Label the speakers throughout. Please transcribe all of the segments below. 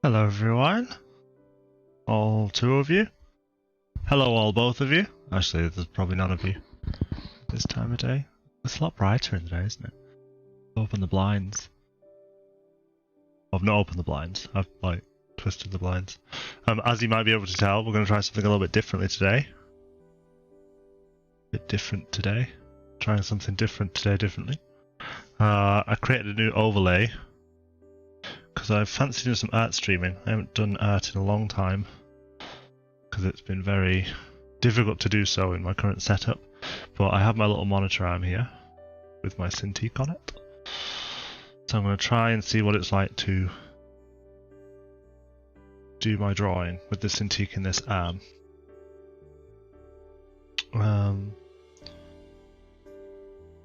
Speaker 1: Hello everyone. All two of you. Hello all both of you. Actually, there's probably none of you this time of day. It's a lot brighter in the day, isn't it? Open the blinds. I've not opened the blinds. I've twisted the blinds. As you might be able to tell, we're going to try something a little bit differently today. Trying something different today differently. I created a new overlay because I fancy doing some art streaming. I haven't done art in a long time because it's been very difficult to do so in my current setup. But I have my little monitor arm here with my Cintiq on it. So I'm going to try and see what it's like to do my drawing with the Cintiq in this arm.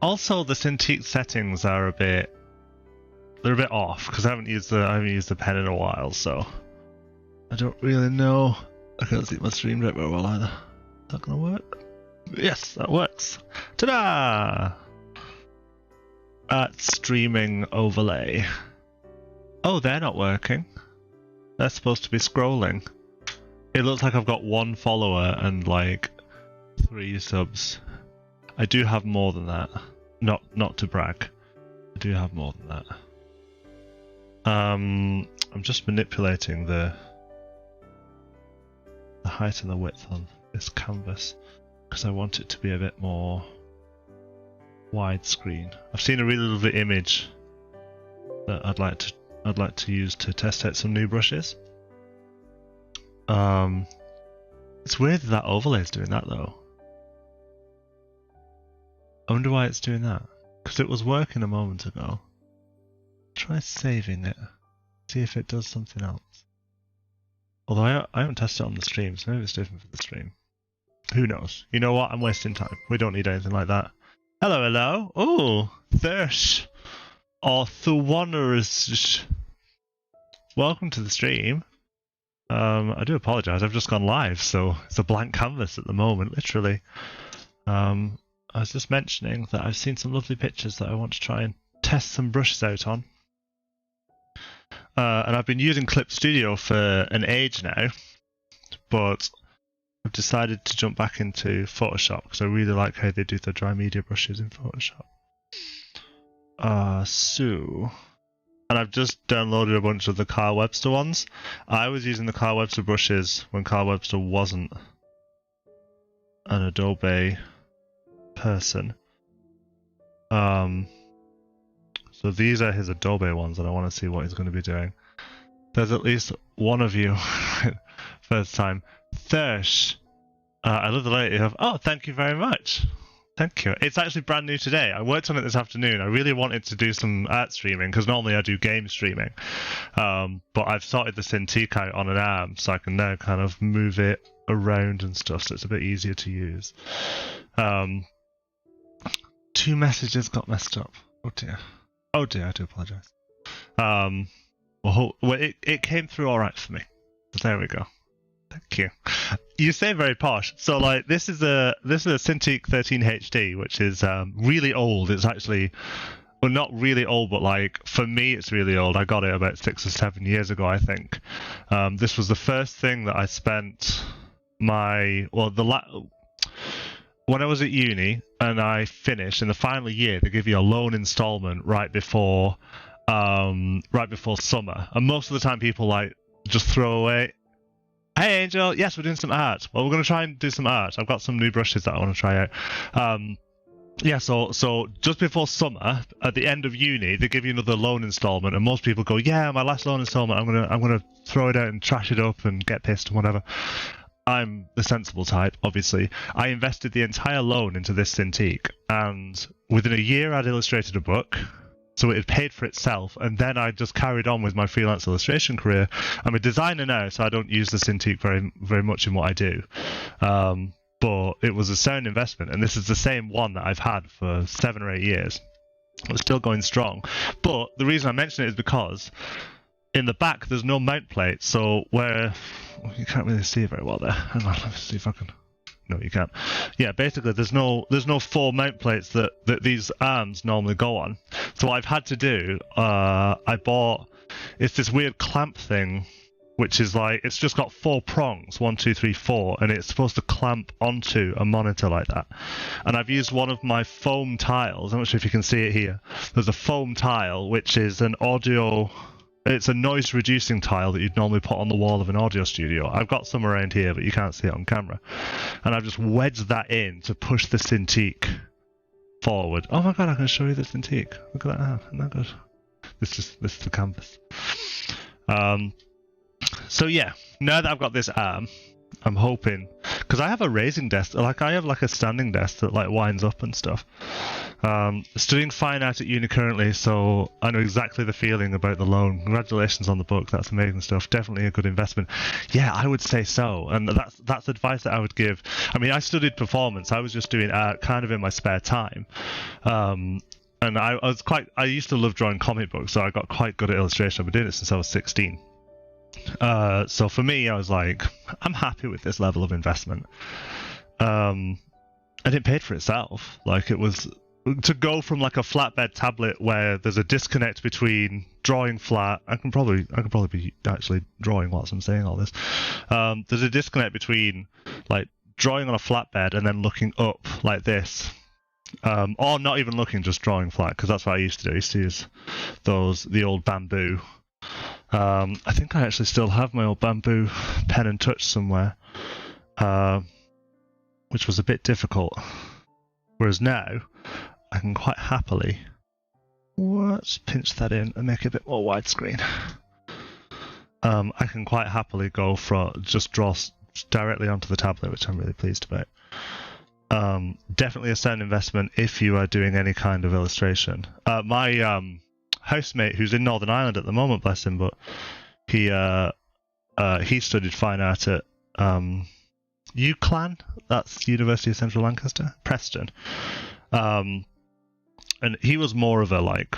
Speaker 1: Also, the Cintiq settings are they're a bit off because I haven't used the pen in a while, so I don't really know. I can't see my stream deck very well either. Is that gonna work? Yes, that works. Ta-da! Art streaming overlay. Oh, they're not working. They're supposed to be scrolling. It looks like I've got 1 follower and like 3 subs. I do have more than that. Not to brag. I do have more than that. I'm just manipulating the height and the width on this canvas because I want it to be a bit more widescreen. I've seen a really lovely image that I'd like to use to test out some new brushes. It's weird that overlay is doing that though. I wonder why it's doing that. Because it was working a moment ago. Try saving it. See if it does something else. Although I haven't tested it on the stream, so maybe it's different for the stream. Who knows? You know what? I'm wasting time. We don't need anything like that. Hello, hello. Oh, Thirsh. Or Thuwaners. Welcome to the stream. I do apologise. I've just gone live, so it's a blank canvas at the moment, literally. I was just mentioning that I've seen some lovely pictures that I want to try and test some brushes out on. And I've been using Clip Studio for an age now, but I've decided to jump back into Photoshop because I really like how they do the dry media brushes in Photoshop. And I've just downloaded a bunch of the Carl Webster ones. I was using the Carl Webster brushes when Carl Webster wasn't an Adobe person. So these are his Adobe ones and I want to see what he's going to be doing. There's at least one of you first time. Thirsh. I love the layout you have. Oh, thank you very much. Thank you. It's actually brand new today. I worked on it this afternoon. I really wanted to do some art streaming because normally I do game streaming. But I've sorted the Cintiq out on an arm so I can now kind of move it around and stuff, so it's a bit easier to use. 2 messages got messed up. Oh dear. Oh dear, I do apologise. Well, it came through alright for me. So there we go. Thank you. You say very posh. So like this is a Cintiq 13 HD, which is really old. It's actually, well, not really old, but like for me it's really old. I got it about 6 or 7 years ago, I think. This was the first thing that I spent when I was at uni and I finished in the final year. They give you a loan installment right before summer, and most of the time people like just throw away. Hey Angel, yes, we're doing some art. Well, we're going to try and do some art. I've got some new brushes that I want to try out. Yeah, so just before summer, at the end of uni, they give you another loan installment, and most people go, yeah, my last loan installment, I'm gonna throw it out and trash it up and get pissed and whatever. I'm the sensible type, obviously. I invested the entire loan into this Cintiq, and within a year I'd illustrated a book, so it had paid for itself, and then I just carried on with my freelance illustration career. I'm a designer now, so I don't use the Cintiq very, very much in what I do. But it was a sound investment, and this is the same one that I've had for 7 or 8 years. It's still going strong. But the reason I mention it is because in the back there's no mount plate, so where you can't really see it very well there. Hang on, let me see if I can. No, you can't. Yeah, basically there's no 4 mount plates that these arms normally go on. So what I've had to do, I bought, it's this weird clamp thing which is like, it's just got 4 prongs, 1, 2, 3, 4, and it's supposed to clamp onto a monitor like that. And I've used one of my foam tiles. I'm not sure if you can see it here. There's a foam tile, which is an audio... It's a noise reducing tile that you'd normally put on the wall of an audio studio. I've got some around here, but you can't see it on camera. And I've just wedged that in to push the Cintiq forward. Oh my god, I can show you the Cintiq. Look at that. Isn't that good? This is the canvas. So yeah, now that I've got this arm, I'm hoping, because I have a raising desk, like I have like a standing desk that like winds up and stuff. Studying fine art at uni currently, so I know exactly the feeling about the loan. Congratulations on the book, that's amazing stuff. Definitely a good investment. Yeah, I would say so, and that's advice that I would give. I mean, I studied performance. I was just doing art kind of in my spare time. And I used to love drawing comic books, so I got quite good at illustration. I've been doing it since I was 16. So for me, I was like, I'm happy with this level of investment. And it paid for itself. Like, it was to go from like a flatbed tablet where there's a disconnect between drawing flat. I can probably be actually drawing whilst I'm saying all this. There's a disconnect between like drawing on a flatbed and then looking up like this. Or not even looking, just drawing flat, because that's what I used to do. I used to use the old bamboo. I think I actually still have my old bamboo pen and touch somewhere, which was a bit difficult. Whereas now, I can quite happily, let's pinch that in and make it a bit more widescreen. I can quite happily go just draw directly onto the tablet, which I'm really pleased about. Definitely a sound investment if you are doing any kind of illustration. My housemate, who's in Northern Ireland at the moment, bless him, but he studied fine art at UCLan, that's University of Central Lancaster, Preston. And he was more of a, like,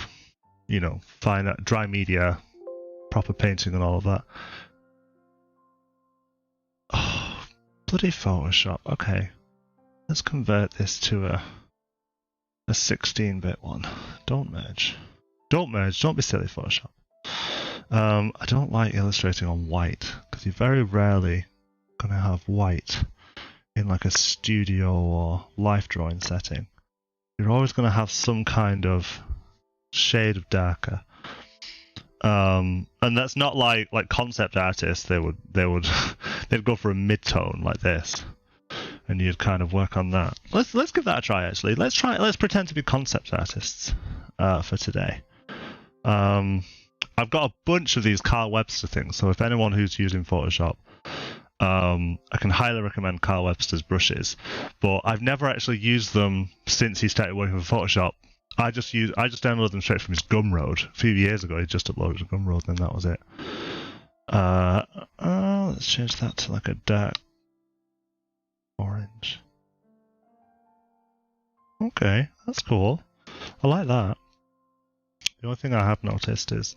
Speaker 1: you know, fine art, dry media, proper painting and all of that. Oh, bloody Photoshop. Okay. Let's convert this to a 16-bit one. Don't merge. Don't merge. Don't be silly, Photoshop. I don't like illustrating on white, because you're very rarely going to have white in like a studio or life drawing setting. You're always going to have some kind of shade of darker. And that's not like concept artists. They'd go for a mid-tone like this, and you'd kind of work on that. Let's give that a try. Actually, let's pretend to be concept artists for today. I've got a bunch of these Carl Webster things, so if anyone who's using Photoshop, I can highly recommend Carl Webster's brushes, but I've never actually used them since he started working with Photoshop. I just downloaded them straight from his Gumroad. A few years ago, he just uploaded a Gumroad, and that was it. Let's change that to like a dark orange. Okay, that's cool. I like that. The only thing I have noticed is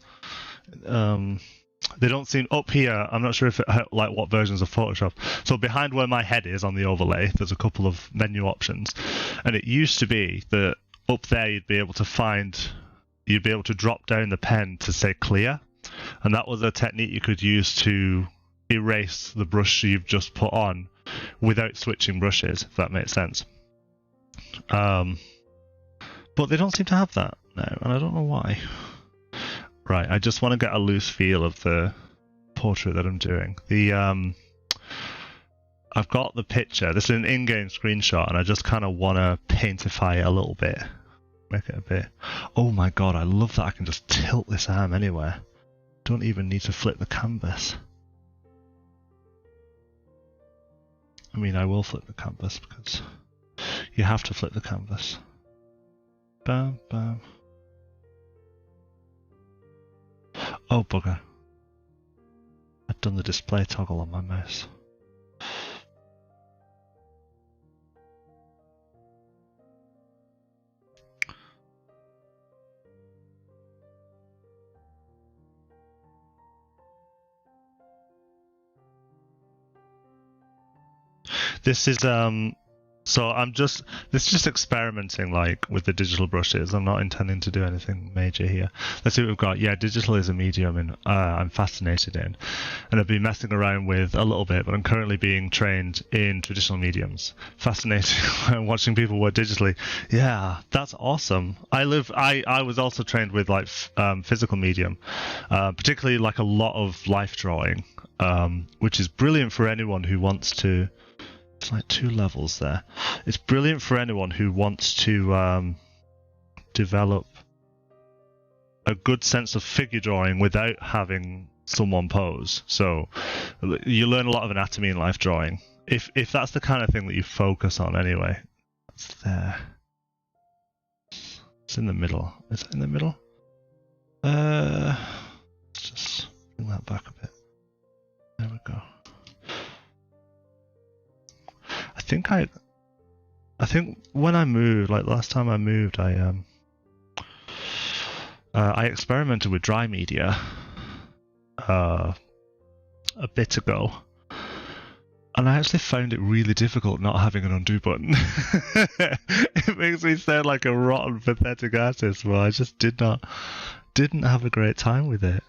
Speaker 1: they don't seem up here. I'm not sure if like what versions of Photoshop. So behind where my head is on the overlay, there's a couple of menu options, and it used to be that up there you'd be able to drop down the pen to say clear, and that was a technique you could use to erase the brush you've just put on without switching brushes, if that makes sense. But they don't seem to have that now, and I don't know why. Right, I just want to get a loose feel of the portrait that I'm doing. I've got the picture. This is an in-game screenshot, and I just kind of want to paintify it a little bit. Make it a bit... Oh my god, I love that I can just tilt this arm anywhere. Don't even need to flip the canvas. I mean, I will flip the canvas, because you have to flip the canvas. Bam, bam. Oh, bugger. I've done the display toggle on my mouse. This is So this is just experimenting like with the digital brushes. I'm not intending to do anything major here. Let's see what we've got. Yeah, digital is a medium I'm fascinated in. And I've been messing around with a little bit, but I'm currently being trained in traditional mediums. Fascinating watching people work digitally. Yeah, that's awesome. I was also trained with like physical medium, particularly like a lot of life drawing, which is brilliant for anyone who wants to. It's like 2 levels there. It's brilliant for anyone who wants to develop a good sense of figure drawing without having someone pose. So you learn a lot of anatomy in life drawing. If that's the kind of thing that you focus on anyway. It's there. It's in the middle. Is it in the middle? Let's just bring that back a bit. There we go. I think when I moved, like last time I moved, I experimented with dry media a bit ago, and I actually found it really difficult not having an undo button. It makes me sound like a rotten, pathetic artist, but I just didn't have a great time with it.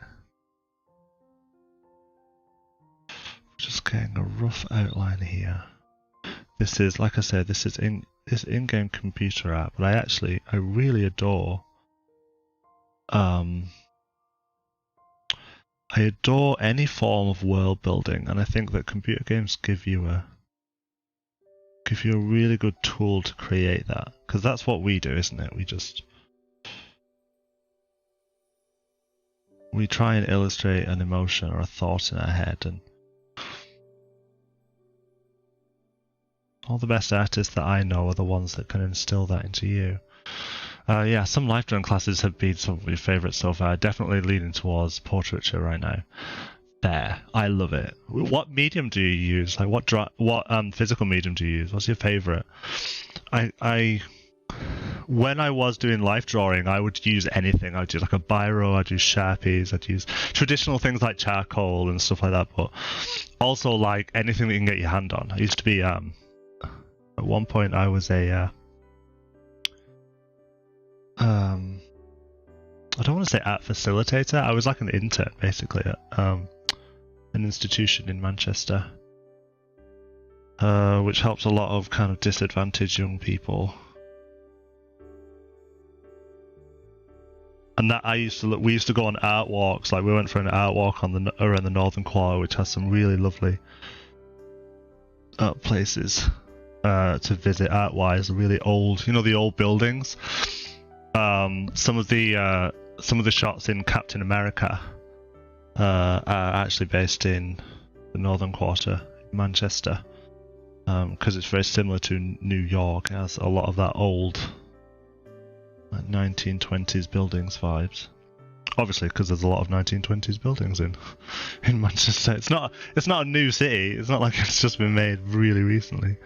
Speaker 1: Just getting a rough outline here. This is, like I said, this in-game computer app, but I really adore. I adore any form of world building, and I think that computer games give you a really good tool to create that, because that's what we do, isn't it? We try and illustrate an emotion or a thought in our head, and all the best artists that I know are the ones that can instill that into you. Yeah, some life drawing classes have been some of your favourites so far. Definitely leaning towards portraiture right now. There, I love it. What medium do you use? Like what physical medium do you use? What's your favourite? When I was doing life drawing, I would use anything. I'd use like a biro, I'd use Sharpies, I'd use traditional things like charcoal and stuff like that, but also like anything that you can get your hand on. I used to be at one point I was a I don't want to say art facilitator. I was like an intern basically at an institution in Manchester, which helps a lot of kind of disadvantaged young people. And that we used to go on art walks. Like we went for an art walk around the Northern Quarter, which has some really lovely places to visit art-wise. Really old, the old buildings. Some of the shots in Captain America are actually based in the Northern Quarter, in Manchester, because it's very similar to New York. It has a lot of that old 1920s buildings vibes. Obviously, because there's a lot of 1920s buildings in Manchester. It's not a new city. It's not like it's just been made really recently.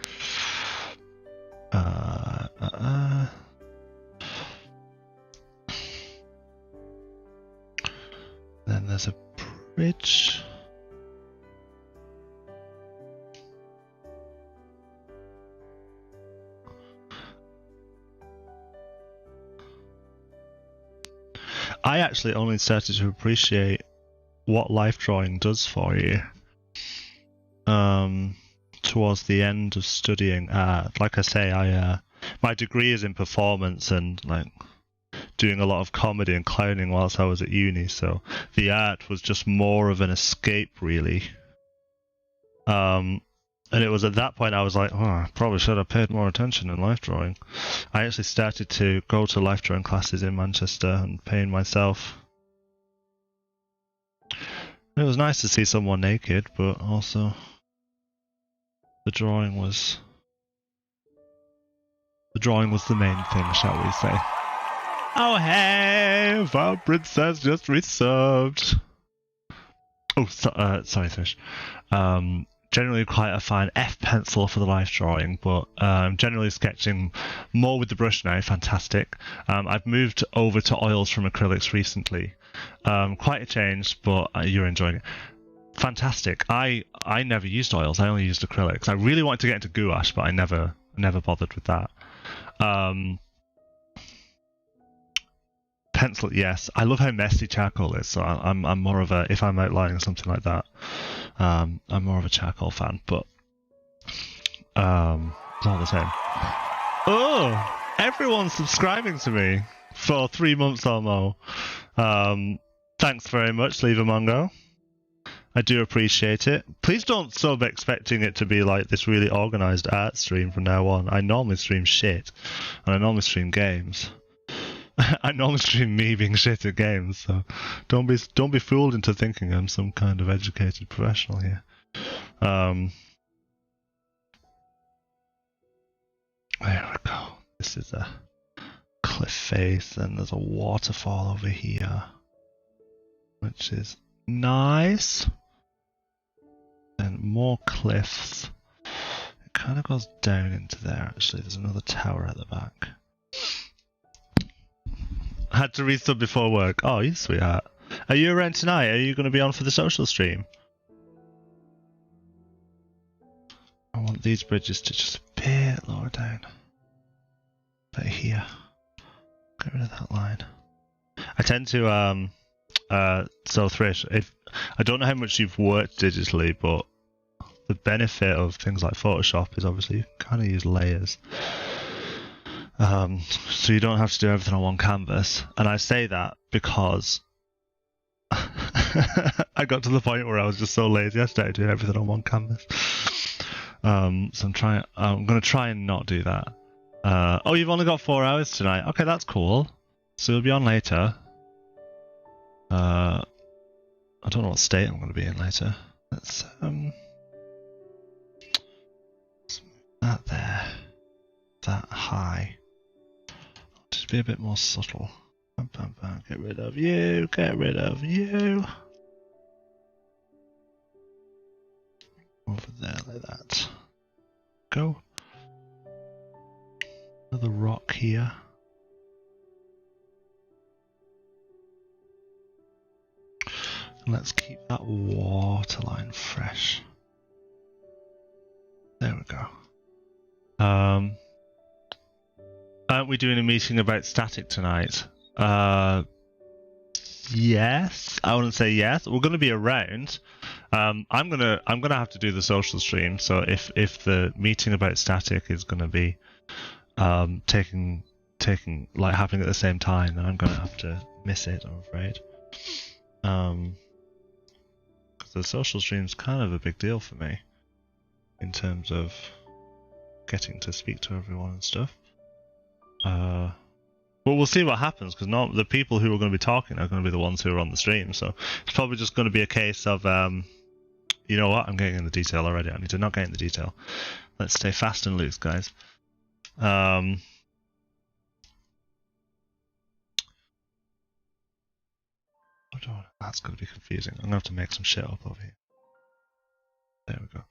Speaker 1: Then there's a bridge. I actually only started to appreciate what life drawing does for you towards the end of studying art. Like I say, my degree is in performance and like doing a lot of comedy and clowning whilst I was at uni, so the art was just more of an escape, really. And it was at that point I was like, I probably should have paid more attention in life drawing. I actually started to go to life drawing classes in Manchester and paint myself. It was nice to see someone naked, but also the drawing was the main thing, shall we say. Oh hey, our princess just resubbed. Oh, sorry, Fish. Generally quite a fine F pencil for the life drawing, but I'm generally sketching more with the brush now. Fantastic. I've moved over to oils from acrylics recently. Quite a change, but you're enjoying it. Fantastic. I never used oils. I only used acrylics. I really wanted to get into gouache, but I never never bothered with that. Pencil, yes. I love how messy charcoal is, so I'm more of a, if I'm outlining something like that, I'm more of a charcoal fan, but it's all the same. Oh, everyone's subscribing to me for 3 months or more. Thanks very much, Leave a Mongo. I do appreciate it. Please don't sub expecting it to be like this really organised art stream from now on. I normally stream shit, and I normally stream games. I normally stream me being shit at games, so don't be fooled into thinking I'm some kind of educated professional here. There we go. This is a cliff face, and there's a waterfall over here, which is nice. And more cliffs. It kind of goes down into there, actually. There's another tower at the back. I had to resub before work. Oh, you sweetheart. Are you around tonight? Are you going to be on for the social stream? I want these bridges to just a bit lower down. But here. Get rid of that line. I tend to, so Thrish, if I don't know how much you've worked digitally, but the benefit of things like Photoshop is obviously you kind of use layers. So you don't have to do everything on one canvas. And I say that because I got to the point where I was just so lazy I started doing everything on one canvas. So I'm going to try and not do that. Oh, you've only got 4 hours tonight. Okay, that's cool. So you'll be on later. I don't know what state I'm going to be in later. Let's move that there. That high. Just be a bit more subtle. Bam, bam, bam. Get rid of you. Get rid of you. Over there like that. Go. Another rock here. And let's keep that waterline fresh. There we go. Aren't we doing a meeting about static tonight? Yes. I wouldn't say yes. We're going to be around. I'm gonna have to do the social stream. So if the meeting about static is going to be taking like happening at the same time, then I'm going to have to miss it, I'm afraid. Because the social stream's kind of a big deal for me in terms of getting to speak to everyone and stuff. But we'll see what happens, because not the people who are going to be talking are going to be the ones who are on the stream. So it's probably just going to be a case of, you know what? I'm getting in the detail already. I need to not get in the detail. Let's stay fast and loose, guys. That's going to be confusing. I'm going to have to make some shit up over here. There we go.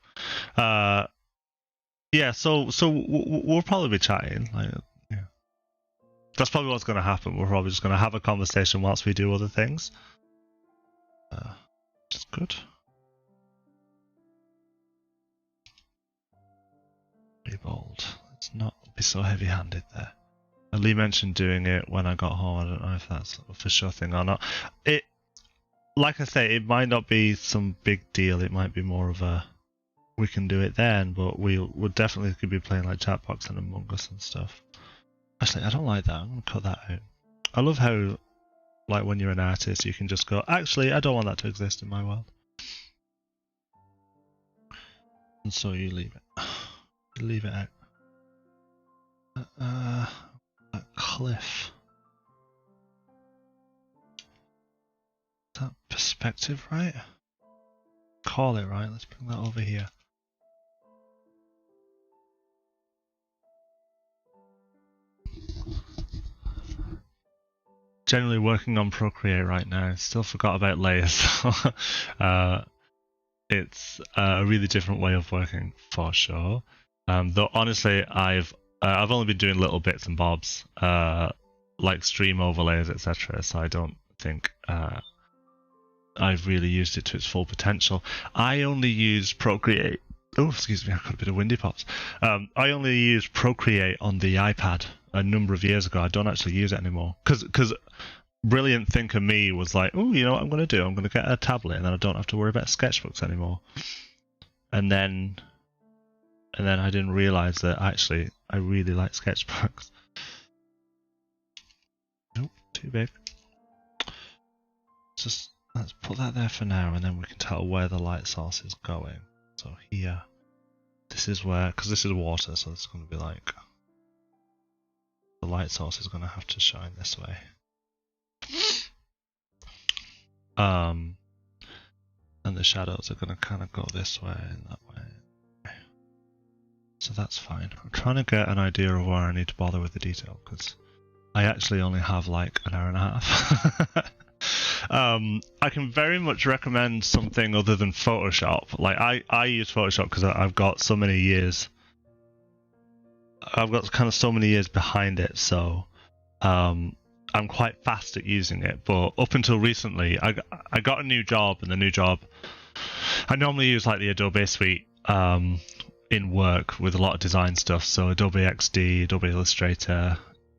Speaker 1: Yeah, so we'll probably be chatting. Like, yeah. That's probably what's going to happen. We're probably just going to have a conversation whilst we do other things. Which is good. Be bold. Let's not be so heavy-handed there. Lee mentioned doing it when I got home. I don't know if that's a for sure thing or not. It, like I say, it might not be some big deal. It might be more of a, we can do it then, but we'll definitely could be playing like Chatbox and Among Us and stuff. Actually, I don't like that. I'm gonna cut that out. I love how, like, when you're an artist, you can just go, actually, I don't want that to exist in my world. And so you leave it. You leave it out. That cliff. Is that perspective right? Call it right. Let's bring that over here. Generally working on Procreate right now. Still forgot about layers. It's a really different way of working for sure. Though honestly, I've only been doing little bits and bobs, like stream overlays, etc. So I don't think I've really used it to its full potential. I only use Procreate Oh, excuse me, I got a bit of windy pops. I only used Procreate on the iPad a number of years ago. I don't actually use it anymore because brilliant thinker me was like, oh, you know what I'm going to do? I'm going to get a tablet and then I don't have to worry about sketchbooks anymore. And then I didn't realize that actually I really like sketchbooks. Nope, too big. Just let's put that there for now, and then we can tell where the light source is going. So here, this is where, because this is water, so it's going to be like the light source is going to have to shine this way. And the shadows are going to kind of go this way and that way. So that's fine. I'm trying to get an idea of where I need to bother with the detail, because I actually only have like an hour and a half. I can very much recommend something other than Photoshop. Like I use Photoshop because I've got so many years. I've got kind of so many years behind it, so I'm quite fast at using it. But up until recently, I got a new job, and the new job, I normally use like the Adobe suite in work with a lot of design stuff. So Adobe XD, Adobe Illustrator,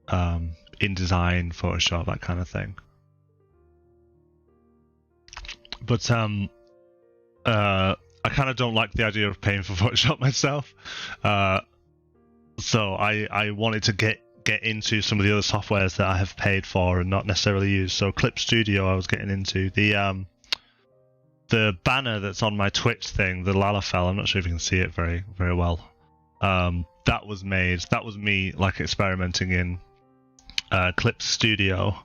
Speaker 1: InDesign, Photoshop, that kind of thing. But I kind of don't like the idea of paying for Photoshop myself. So I wanted to get into some of the other softwares that I have paid for and not necessarily use. So Clip Studio I was getting into. The banner that's on my Twitch thing, the Lalafell, I'm not sure if you can see it very, very well. That was me like experimenting in Clip Studio.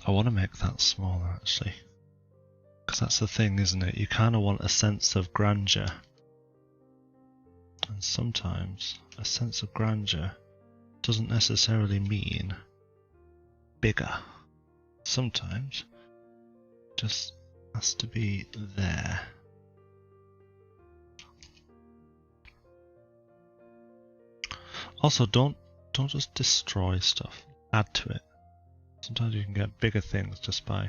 Speaker 1: I want to make that smaller actually, because that's the thing, isn't it? You kind of want a sense of grandeur, and sometimes a sense of grandeur doesn't necessarily mean bigger. Sometimes it just has to be there. Also, don't just destroy stuff, add to it. Sometimes you can get bigger things just by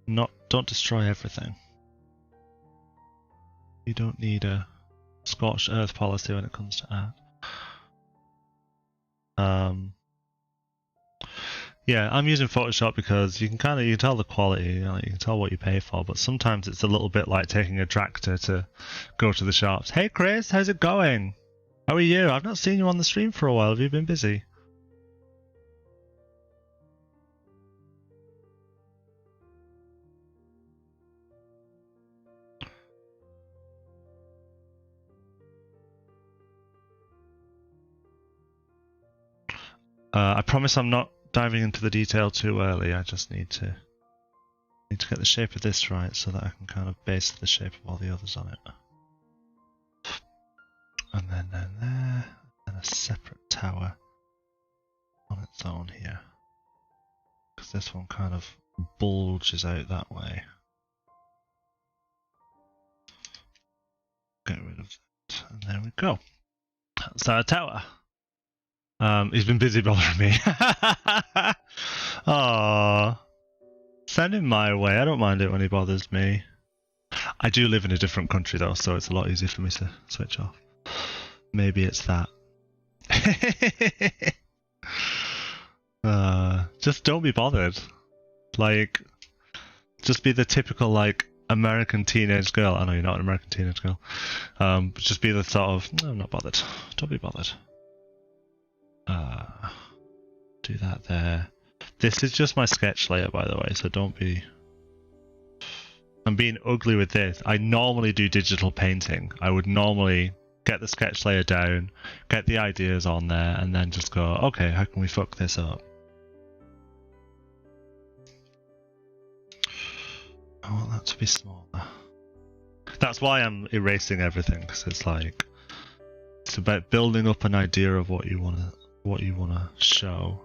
Speaker 1: don't destroy everything. You don't need a scorched earth policy when it comes to art. Yeah, I'm using Photoshop because you can tell the quality, you can tell what you pay for, but sometimes it's a little bit like taking a tractor to go to the shops. Hey Chris, how's it going? How are you? I've not seen you on the stream for a while. Have you been busy? I promise I'm not diving into the detail too early. I just need to get the shape of this right so that I can kind of base the shape of all the others on it. And then there, and a separate tower on its own here, because this one kind of bulges out that way. Get rid of that, and there we go. That's our tower. He's been busy bothering me. Aww. Send him my way. I don't mind it when he bothers me. I do live in a different country though, so it's a lot easier for me to switch off. Maybe it's that. Just don't be bothered. Like, just be the typical like American teenage girl. I know you're not an American teenage girl. But just be the sort of, I'm not bothered. Don't be bothered. Do that there. This is just my sketch layer, by the way, so don't be... I'm being ugly with this. I normally do digital painting. I would normally get the sketch layer down, get the ideas on there, and then just go, okay, how can we fuck this up? I want that to be smaller. That's why I'm erasing everything, because it's like... It's about building up an idea of what you want to show.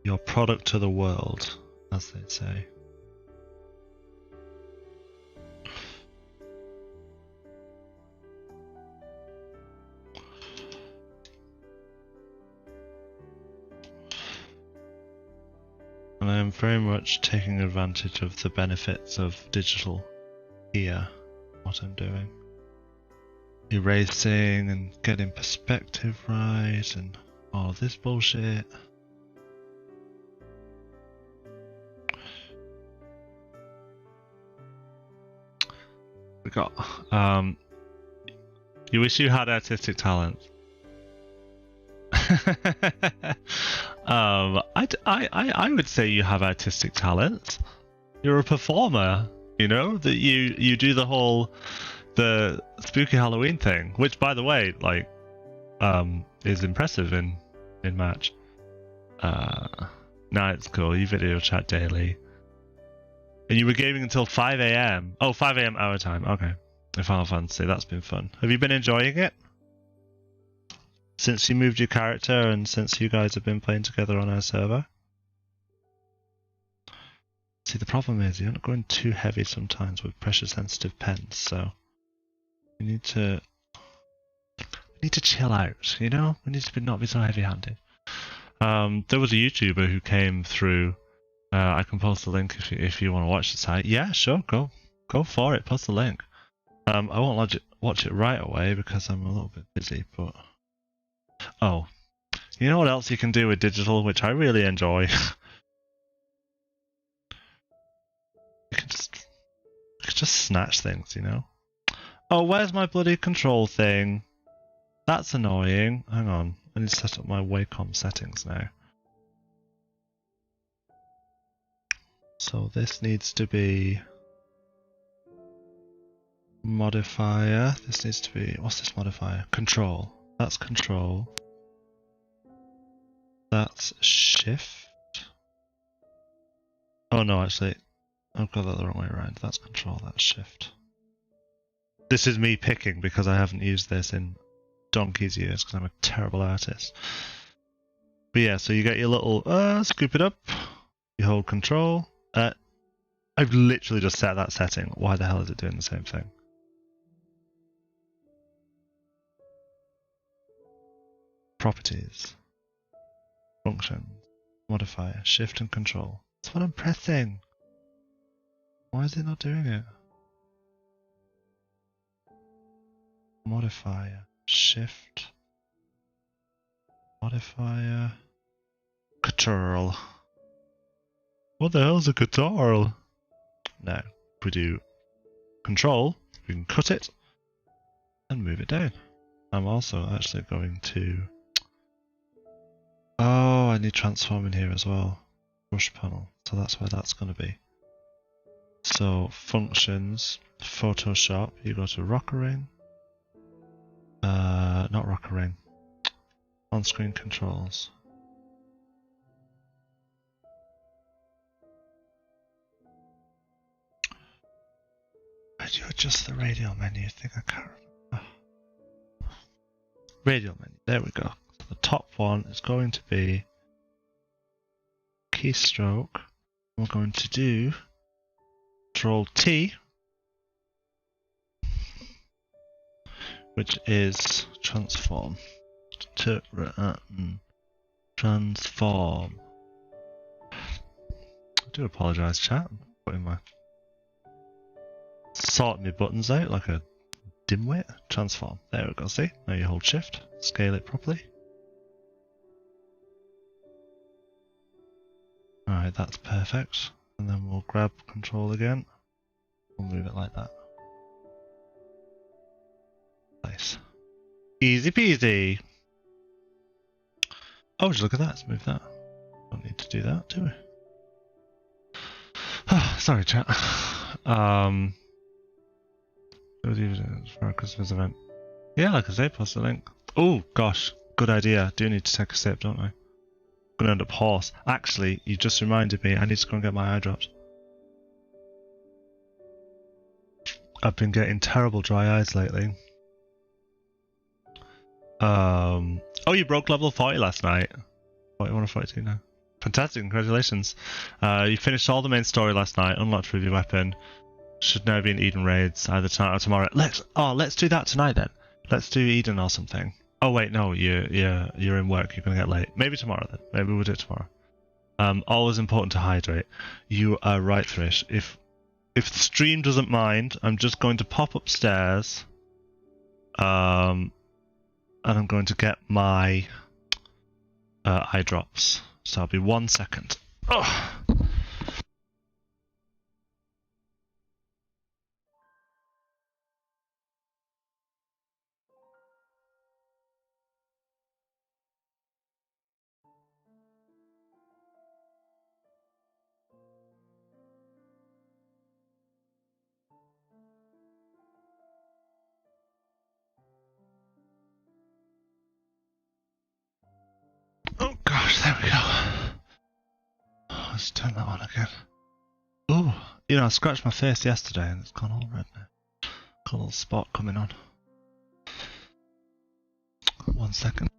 Speaker 1: Your product to the world, as they'd say. And I am very much taking advantage of the benefits of digital here, what I'm doing. Erasing and getting perspective right and all this bullshit. We got, you wish you had artistic talent. I would say you have artistic talent. You're a performer, you know, that you do the spooky Halloween thing, which by the way, like, is impressive in match. Nah, it's cool. You video chat daily. And you were gaming until 5 AM. Oh, 5 AM our time. Okay. In Final Fantasy, that's been fun. Have you been enjoying it? Since you moved your character and since you guys have been playing together on our server? See, the problem is you're not going too heavy sometimes with pressure sensitive pens, so you need to chill out, you know? We need to not be so heavy handed. There was a YouTuber who came through. I can post the link if you want to watch the site. Yeah, sure, go for it. Post the link. I won't watch it right away because I'm a little bit busy. But oh, you know what else you can do with digital, which I really enjoy. you can just snatch things, you know. Oh, where's my bloody control thing? That's annoying. Hang on, I need to set up my Wacom settings now. So this needs to be modifier. This needs to be, what's this modifier? Control. That's control. That's shift. Oh no, actually, I've got that the wrong way around. That's control, that's shift. This is me picking because I haven't used this in donkey's years because I'm a terrible artist. But yeah, so you get your little, scoop it up. You hold control. I've literally just set that setting. Why the hell is it doing the same thing? Properties. Functions. Modifier. Shift and control. That's what I'm pressing. Why is it not doing it? Modifier. Shift. Modifier. Control. What the hell is a guitar? Now, if we do control, we can cut it and move it down. I'm also actually going to... Oh, I need transform in here as well. Brush panel. So that's where that's going to be. So, functions, Photoshop, you go to rocker ring. Not rocker ring. On-screen controls. Where do you adjust the radial menu? I think I can't remember. Radial menu, there we go. So the top one is going to be keystroke. We're going to do Control T, which is transform. Transform. I do apologise, chat. I'm putting my sorting my buttons out like a dimwit. Transform. There we go, see? Now you hold shift, scale it properly. Alright, that's perfect. And then we'll grab control again. We'll move it like that. Nice. Easy peasy. Oh, just look at that. Let's move that. Don't need to do that, do we? Sorry, chat. For a Christmas event. Yeah, like I say, post the link. Oh gosh, good idea. Do need to take a sip, don't I? I'm gonna end up hoarse. Actually, you just reminded me. I need to go and get my eye drops. I've been getting terrible dry eyes lately. Oh, you broke level 40 last night. 41 or 42 now. Fantastic, congratulations. You finished all the main story last night, unlocked Ruby Weapon. Should now be in Eden raids either tonight or tomorrow. Let's do that tonight then. Let's do Eden or something. Oh wait, no, you're in work. You're gonna get late. Maybe tomorrow then. Maybe we'll do it tomorrow. Always important to hydrate. You are right, Thrish. If the stream doesn't mind, I'm just going to pop upstairs. And I'm going to get my eye drops. So I'll be 1 second. Oh. Oh gosh, there we go. Oh, let's turn that on again. Oh, you know, I scratched my face yesterday and it's gone all red now. Got a little spot coming on. 1 second.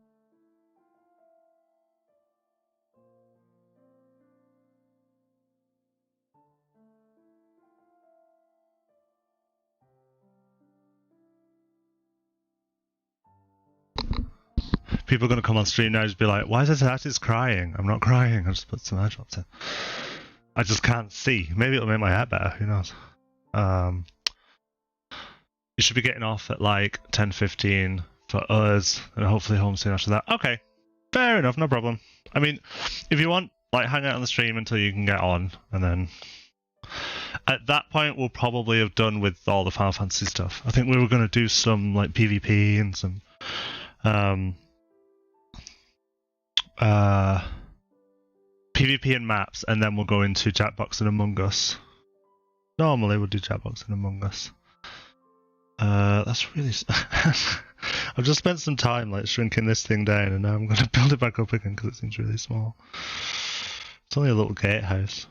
Speaker 1: People are going to come on stream now and just be like, why is this artist crying? I'm not crying, I just put some eye drops in. I just can't see. Maybe it'll make my hair better, who knows. You should be getting off at like 10:15 for us, and hopefully home soon after that. Okay, fair enough, no problem. I mean, if you want, like, hang out on the stream until you can get on, and then at that point we'll probably have done with all the Final Fantasy stuff. I think we were going to do some like PvP and some PvP and maps, and then we'll go into Jackbox and Among Us. Normally we'll do Jackbox and Among Us. That's really... I've just spent some time like shrinking this thing down, and now I'm going to build it back up again because it seems really small. It's only a little gatehouse.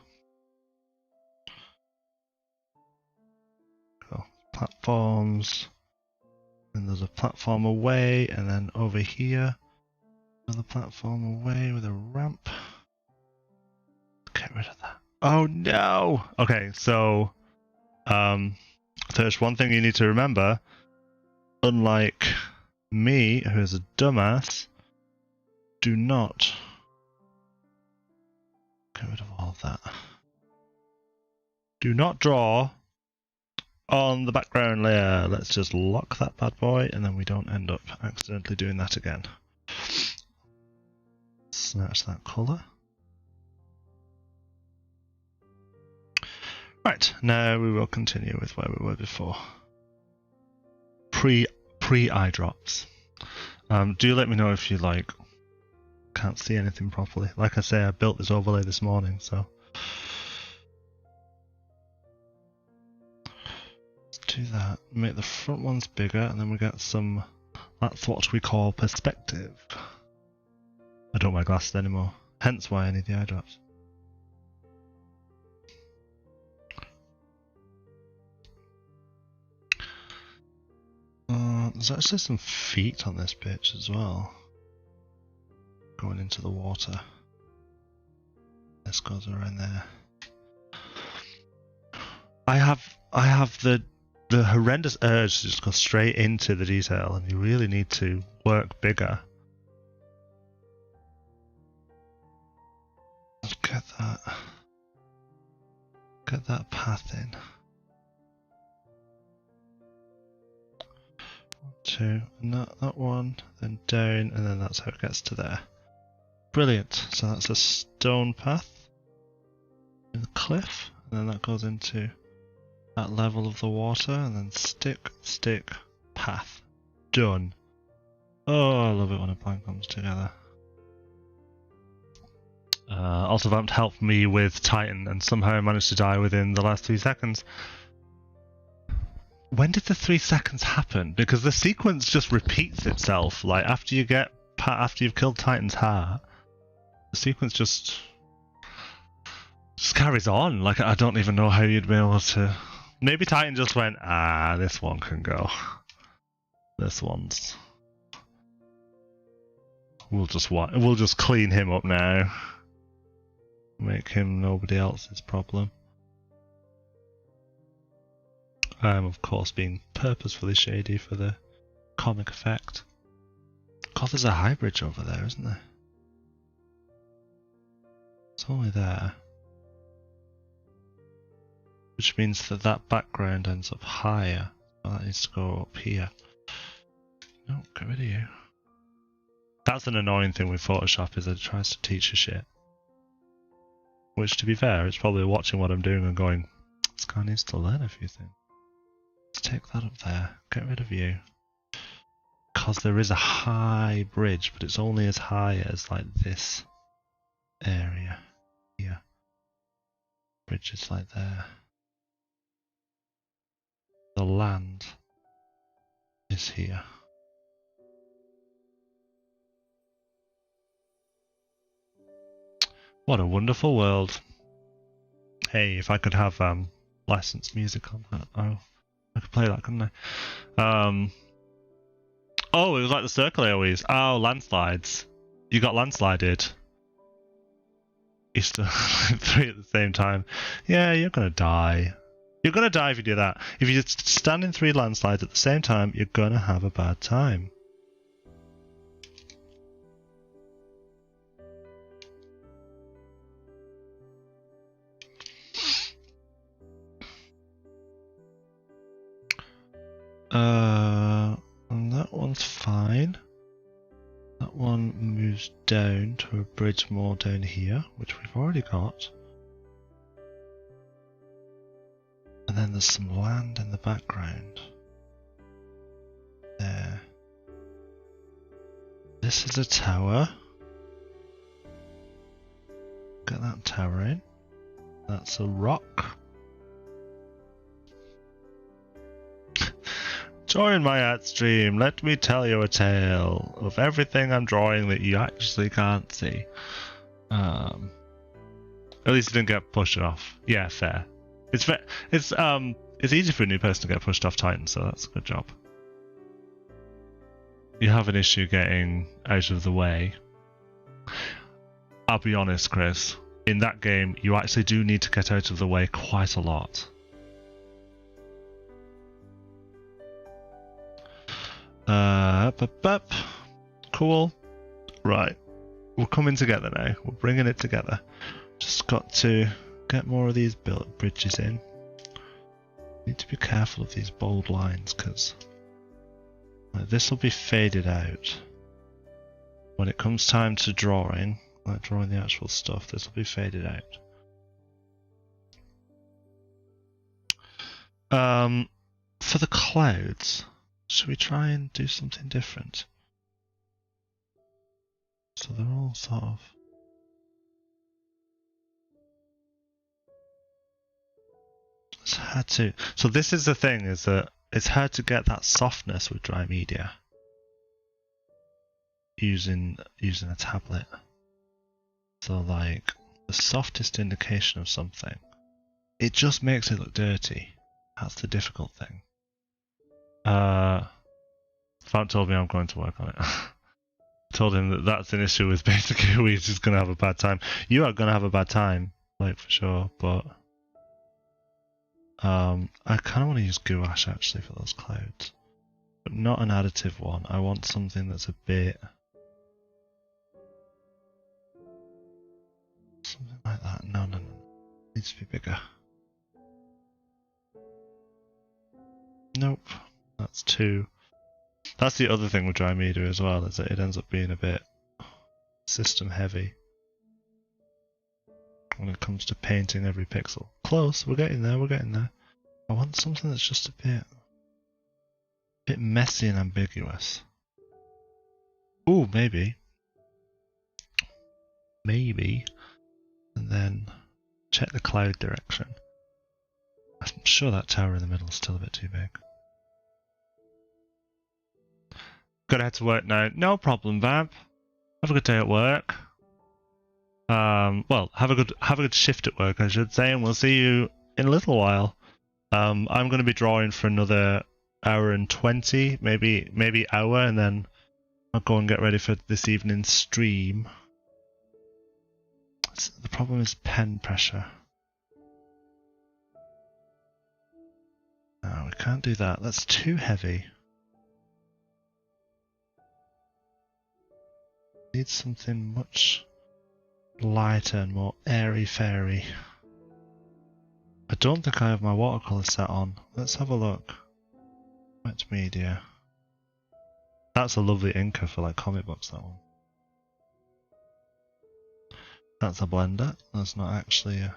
Speaker 1: Cool. Platforms. And there's a platform away, and then over here, another platform away with a ramp. Get rid of that. Oh no! Okay, so there's one thing you need to remember. Unlike me, who is a dumbass, do not get rid of all of that. Do not draw on the background layer. Let's just lock that bad boy, and then we don't end up accidentally doing that again. Snatch that colour. Right, now we will continue with where we were before. Pre-eye drops. Do let me know if you like can't see anything properly. Like I say, I built this overlay this morning, so let's do that. Make the front ones bigger, and then we get some. That's what we call perspective. I don't wear glasses anymore, hence why I need the eye drops. There's actually some feet on this pitch as well, going into the water. This goes around there. I have the horrendous urge to just go straight into the detail, and you really need to work bigger. Let's get that path in. 2, and that one, then down, and then that's how it gets to there. Brilliant. So that's a stone path in the cliff, and then that goes into that level of the water, and then stick, path. Done. Oh, I love it when a plan comes together. Also, Vamp helped me with Titan, and somehow I managed to die within the last 3 seconds. When did the 3 seconds happen? Because the sequence just repeats itself. Like after you've killed Titan's heart, the sequence just carries on. Like I don't even know how you'd be able to. Maybe Titan just went, this one can go. This one's. We'll just clean him up now. Make him nobody else's problem. I'm of course being purposefully shady for the comic effect. God, there's a high bridge over there, isn't there? It's only there. Which means that that background ends up higher. So that needs to go up here. No, get rid of you. That's an annoying thing with Photoshop, is that it tries to teach you shit. Which, to be fair, it's probably watching what I'm doing and going, this guy needs to learn a few things. Let's take that up there. Get rid of you. Because there is a high bridge, but it's only as high as like this area here. Bridge is like there. The land is here. What a wonderful world. Hey, if I could have licensed music on that, I could play that, couldn't I? Oh, it was like the circle AoEs. Oh, landslides. You got landslided. You still 3 at the same time. Yeah, you're gonna die. You're gonna die if you do that. If you just stand in 3 landslides at the same time, you're gonna have a bad time. And that one's fine. That one moves down to a bridge more down here, which we've already got. And then there's some land in the background. There. This is a tower. Get that tower in. That's a rock. Join my art stream. Let me tell you a tale of everything I'm drawing that you actually can't see. At least it didn't get pushed off. Yeah, fair. It's fair. It's easy for a new person to get pushed off Titan, so that's a good job. You have an issue getting out of the way. I'll be honest, Chris. In that game, you actually do need to get out of the way quite a lot. Cool. Right. We're coming together now. We're bringing it together. Just got to get more of these built bridges in. Need to be careful of these bold lines, because this will be faded out. When it comes time to drawing, like drawing the actual stuff, this will be faded out. For the clouds, should we try and do something different? So they're all sort of... It's hard to... So this is the thing, is that it's hard to get that softness with dry media using a tablet. So like, the softest indication of something, it just makes it look dirty. That's the difficult thing. Fant told me I'm going to work on it. Told him that that's an issue with basically we're just going to have a bad time. You are going to have a bad time, like for sure, but I kind of want to use gouache actually for those clouds, but not an additive one. I want something that's a bit... something like that. No. It needs to be bigger. Nope. That's 2. That's the other thing with dry media as well, is that it ends up being a bit system heavy when it comes to painting every pixel. Close, we're getting there, I want something that's just a bit messy and ambiguous. Ooh, maybe. And then check the cloud direction. I'm sure that tower in the middle is still a bit too big. Gotta head to work now. No problem, Vamp. Have a good day at work. Well, have a good shift at work, I should say, and we'll see you in a little while. I'm going to be drawing for another hour and 20, maybe hour, and then I'll go and get ready for this evening's stream. The problem is pen pressure. No, we can't do that. That's too heavy. Need something much lighter and more airy fairy. I don't think I have my watercolor set on. Let's have a look. Wet media. That's a lovely inker for like comic books, that one. That's a blender. That's not actually a...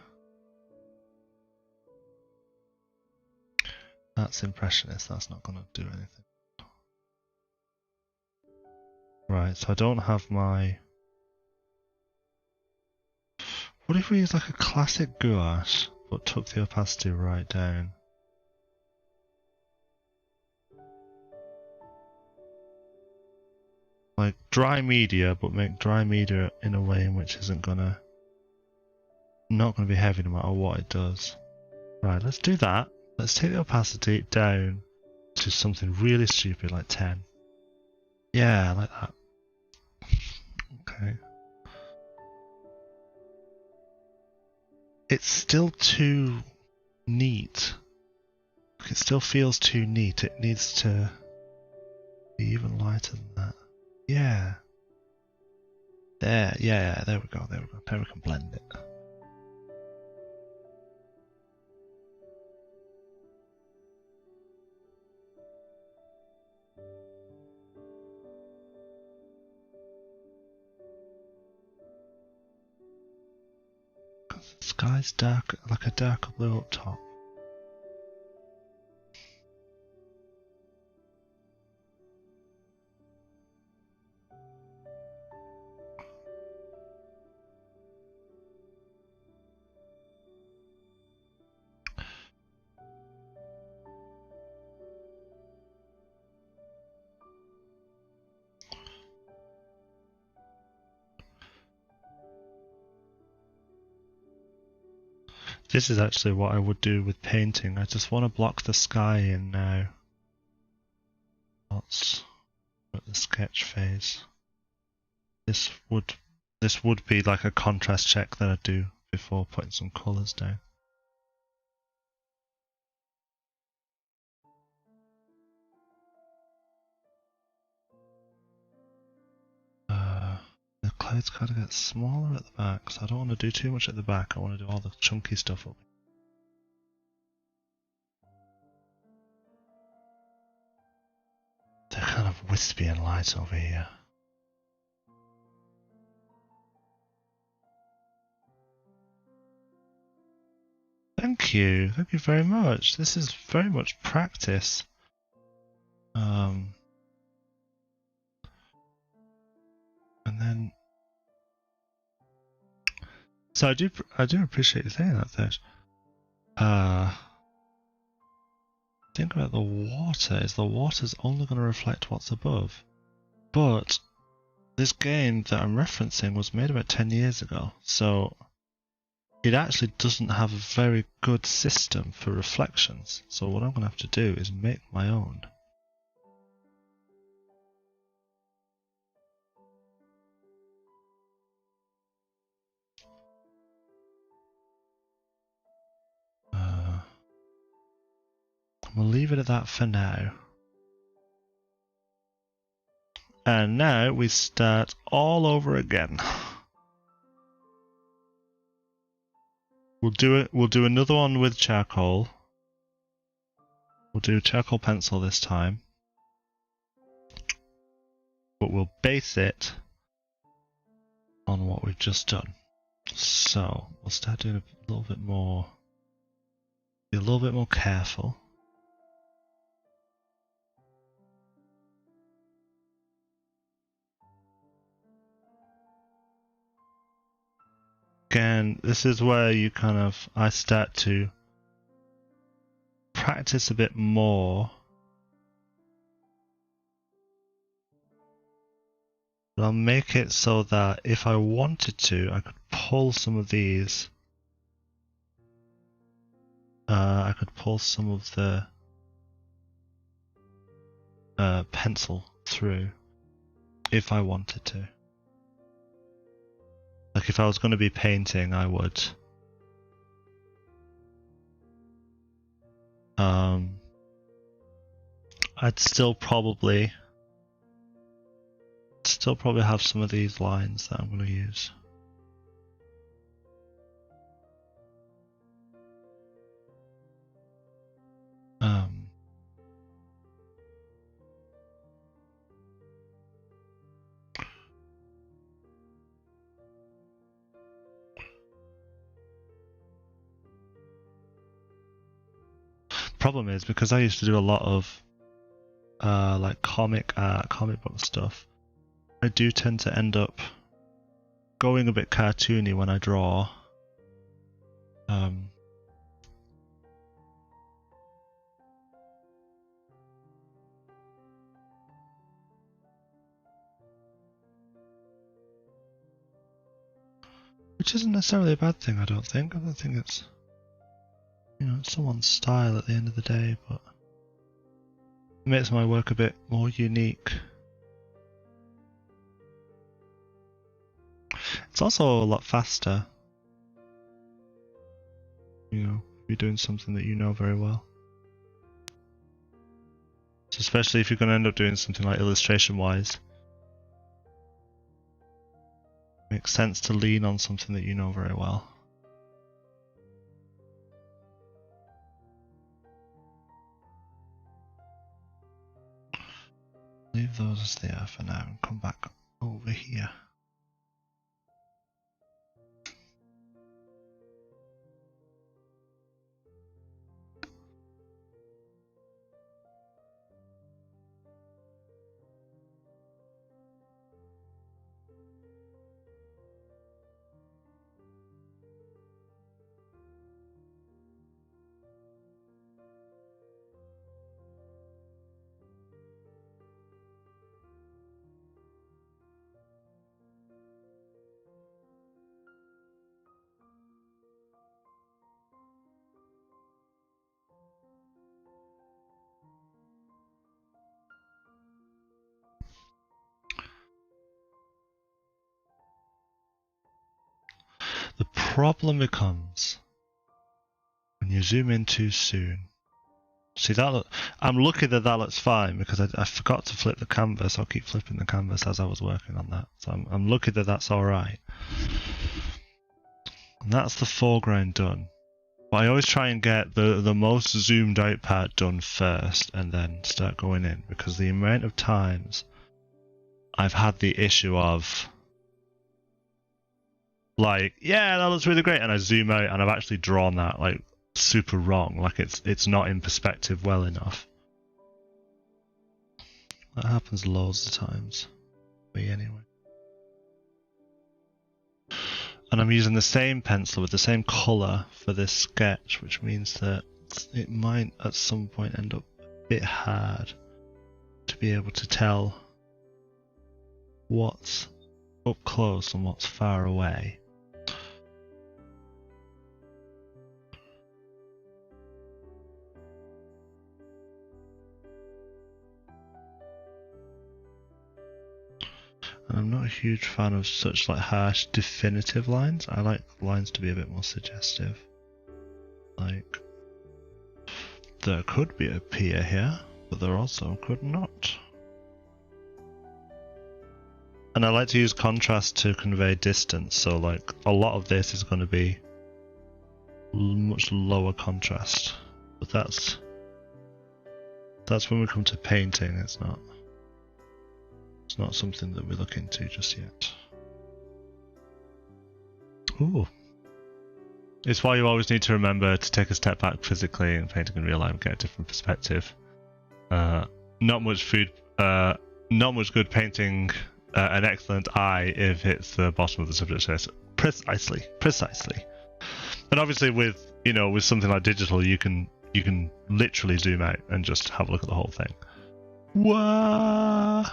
Speaker 1: That's impressionist. That's not going to do anything. Right, so I don't have my... What if we use like a classic gouache, but took the opacity right down? Like dry media, but make dry media in a way in which isn't gonna... not gonna be heavy no matter what it does. Right, let's do that. Let's take the opacity down to something really stupid like 10. Yeah, like that. Okay. It's still too neat. It still feels too neat. It needs to be even lighter than that. Yeah. There, yeah, there we go, there we go. Now we can blend it. The sky's dark, like a darker blue up top. This is actually what I would do with painting. I just want to block the sky in now. Let's at the sketch phase. This would be like a contrast check that I do before putting some colours down. The clouds kind of get smaller at the back, so I don't want to do too much at the back. I want to do all the chunky stuff up. They're kind of wispy and light over here. Thank you very much. This is very much practice. And then, so I do appreciate you saying that, Thesh. Think about the water. Is the water's only going to reflect what's above? But this game that I'm referencing was made about 10 years ago, so it actually doesn't have a very good system for reflections. So what I'm going to have to do is make my own. We'll leave it at that for now. And now we start all over again. We'll do another one with charcoal. We'll do charcoal pencil this time. But we'll base it on what we've just done. So we'll start doing a little bit more, be a little bit more careful. Again, this is where you kind of, I start to practice a bit more. But I'll make it so that if I wanted to, I could pull some of these. I could pull some of the pencil through if I wanted to. Like if I was going to be painting, I would. I'd still probably have some of these lines that I'm going to use. problem is, because I used to do a lot of like comic book stuff, I do tend to end up going a bit cartoony when I draw. Which isn't necessarily a bad thing, I don't think. I don't think it's, you know, it's someone's style at the end of the day, but it makes my work a bit more unique. It's also a lot faster, you know, if you're doing something that you know very well. So especially if you're going to end up doing something like illustration-wise. Makes sense to lean on something that you know very well. Leave those as they are for now and come back over here. The problem becomes when you zoom in too soon. See that? I'm lucky that that looks fine because I forgot to flip the canvas. I'll keep flipping the canvas as I was working on that. So I'm lucky that that's all right. And that's the foreground done. But I always try and get the most zoomed out part done first and then start going in, because the amount of times I've had the issue of, like, yeah, that looks really great, and I zoom out and I've actually drawn that like super wrong, like it's not in perspective well enough. That happens loads of times. Me anyway. And I'm using the same pencil with the same colour for this sketch, which means that it might at some point end up a bit hard to be able to tell what's up close and what's far away. And I'm not a huge fan of such like harsh, definitive lines. I like lines to be a bit more suggestive. Like, there could be a pier here, but there also could not. And I like to use contrast to convey distance, so like a lot of this is going to be much lower contrast. But that's when we come to painting. It's not something that we look into just yet. Ooh. It's why you always need to remember to take a step back physically and painting in real life and get a different perspective. Not much good painting an excellent eye if it's the bottom of the subject space. Precisely. And obviously with something like digital, you can literally zoom out and just have a look at the whole thing. Whoa!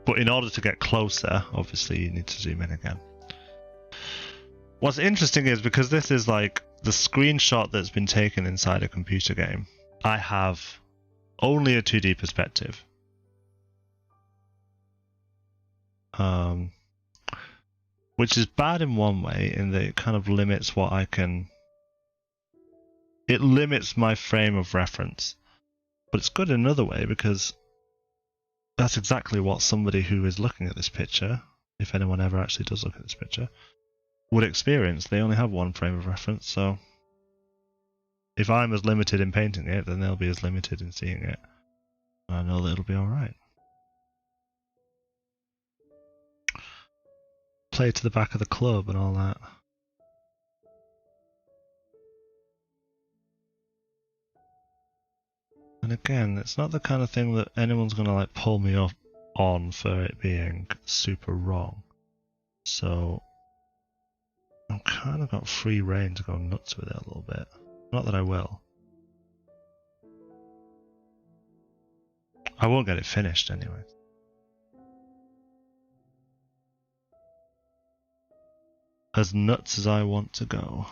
Speaker 1: But in order to get closer, obviously you need to zoom in again. What's interesting is, because this is like the screenshot that's been taken inside a computer game, I have only a 2D perspective. Which is bad in one way, in that it kind of limits what I can... It limits my frame of reference. But it's good in another way, because that's exactly what somebody who is looking at this picture, if anyone ever actually does look at this picture, would experience. They only have one frame of reference, so if I'm as limited in painting it, then they'll be as limited in seeing it. I know that it'll be alright. Play to the back of the club and all that. And again, it's not the kind of thing that anyone's gonna like pull me up on for it being super wrong. So I've kind of got free rein to go nuts with it a little bit. Not that I will. I won't get it finished anyway. As nuts as I want to go.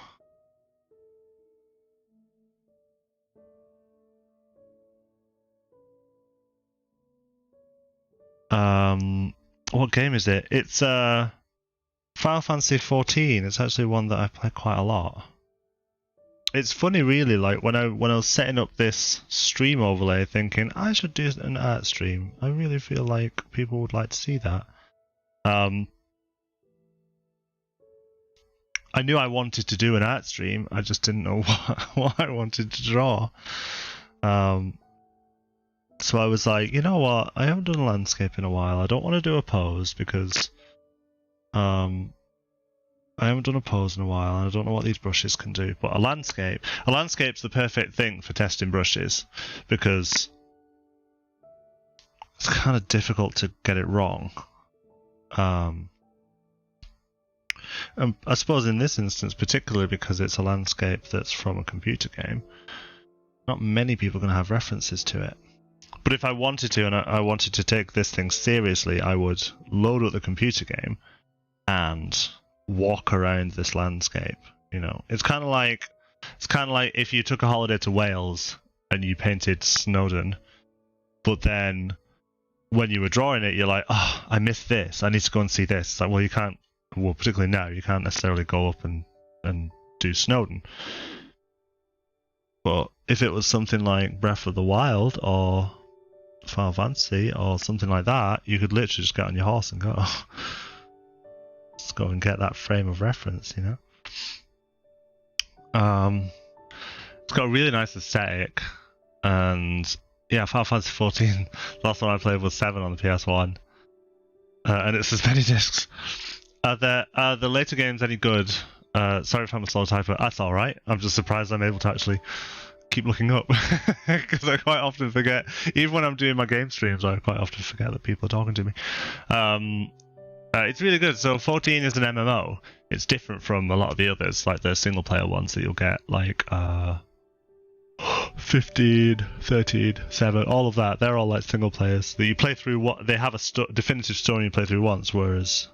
Speaker 1: What game is it? It's Final Fantasy 14. It's actually one that I play quite a lot. It's funny, really. Like when I was setting up this stream overlay, thinking I should do an art stream. I really feel like people would like to see that. I knew I wanted to do an art stream. I just didn't know what I wanted to draw. So I was like, you know what? I haven't done a landscape in a while. I don't want to do a pose because I haven't done a pose in a while, and I don't know what these brushes can do. But a landscape's the perfect thing for testing brushes because it's kind of difficult to get it wrong. And I suppose in this instance, particularly because it's a landscape that's from a computer game, not many people are going to have references to it. But if I wanted to, and I wanted to take this thing seriously, I would load up the computer game and walk around this landscape. You know, it's kind of like if you took a holiday to Wales and you painted Snowdon, but then when you were drawing it, you're like, oh, I missed this. I need to go and see this. It's like, well, you can't. Well, particularly now, you can't necessarily go up and do Snowdon. But if it was something like Breath of the Wild or Final Fantasy or something like that, you could literally just get on your horse and go. Just go and get that frame of reference, you know? It's got a really nice aesthetic, and yeah, Final Fantasy 14, the last one I played was 7 on the PS1, and it's as many discs. Are the later games any good? Sorry if I'm a slow typer. That's alright. I'm just surprised I'm able to actually keep looking up because I quite often forget. Even when I'm doing my game streams, I quite often forget that people are talking to me. It's really good. So 14 is an MMO. It's different from a lot of the others, like the single player ones that you'll get, like 15, 13, 7, all of that. They're all like single players that you play through. What they have a definitive story you play through once, whereas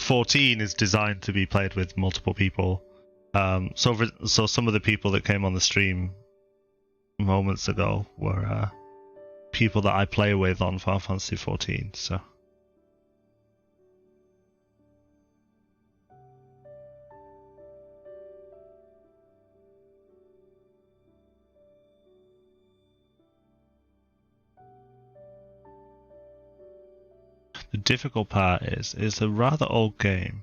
Speaker 1: 14 is designed to be played with multiple people. So some of the people that came on the stream moments ago were people that I play with on Final Fantasy 14. So the difficult part is it's a rather old game,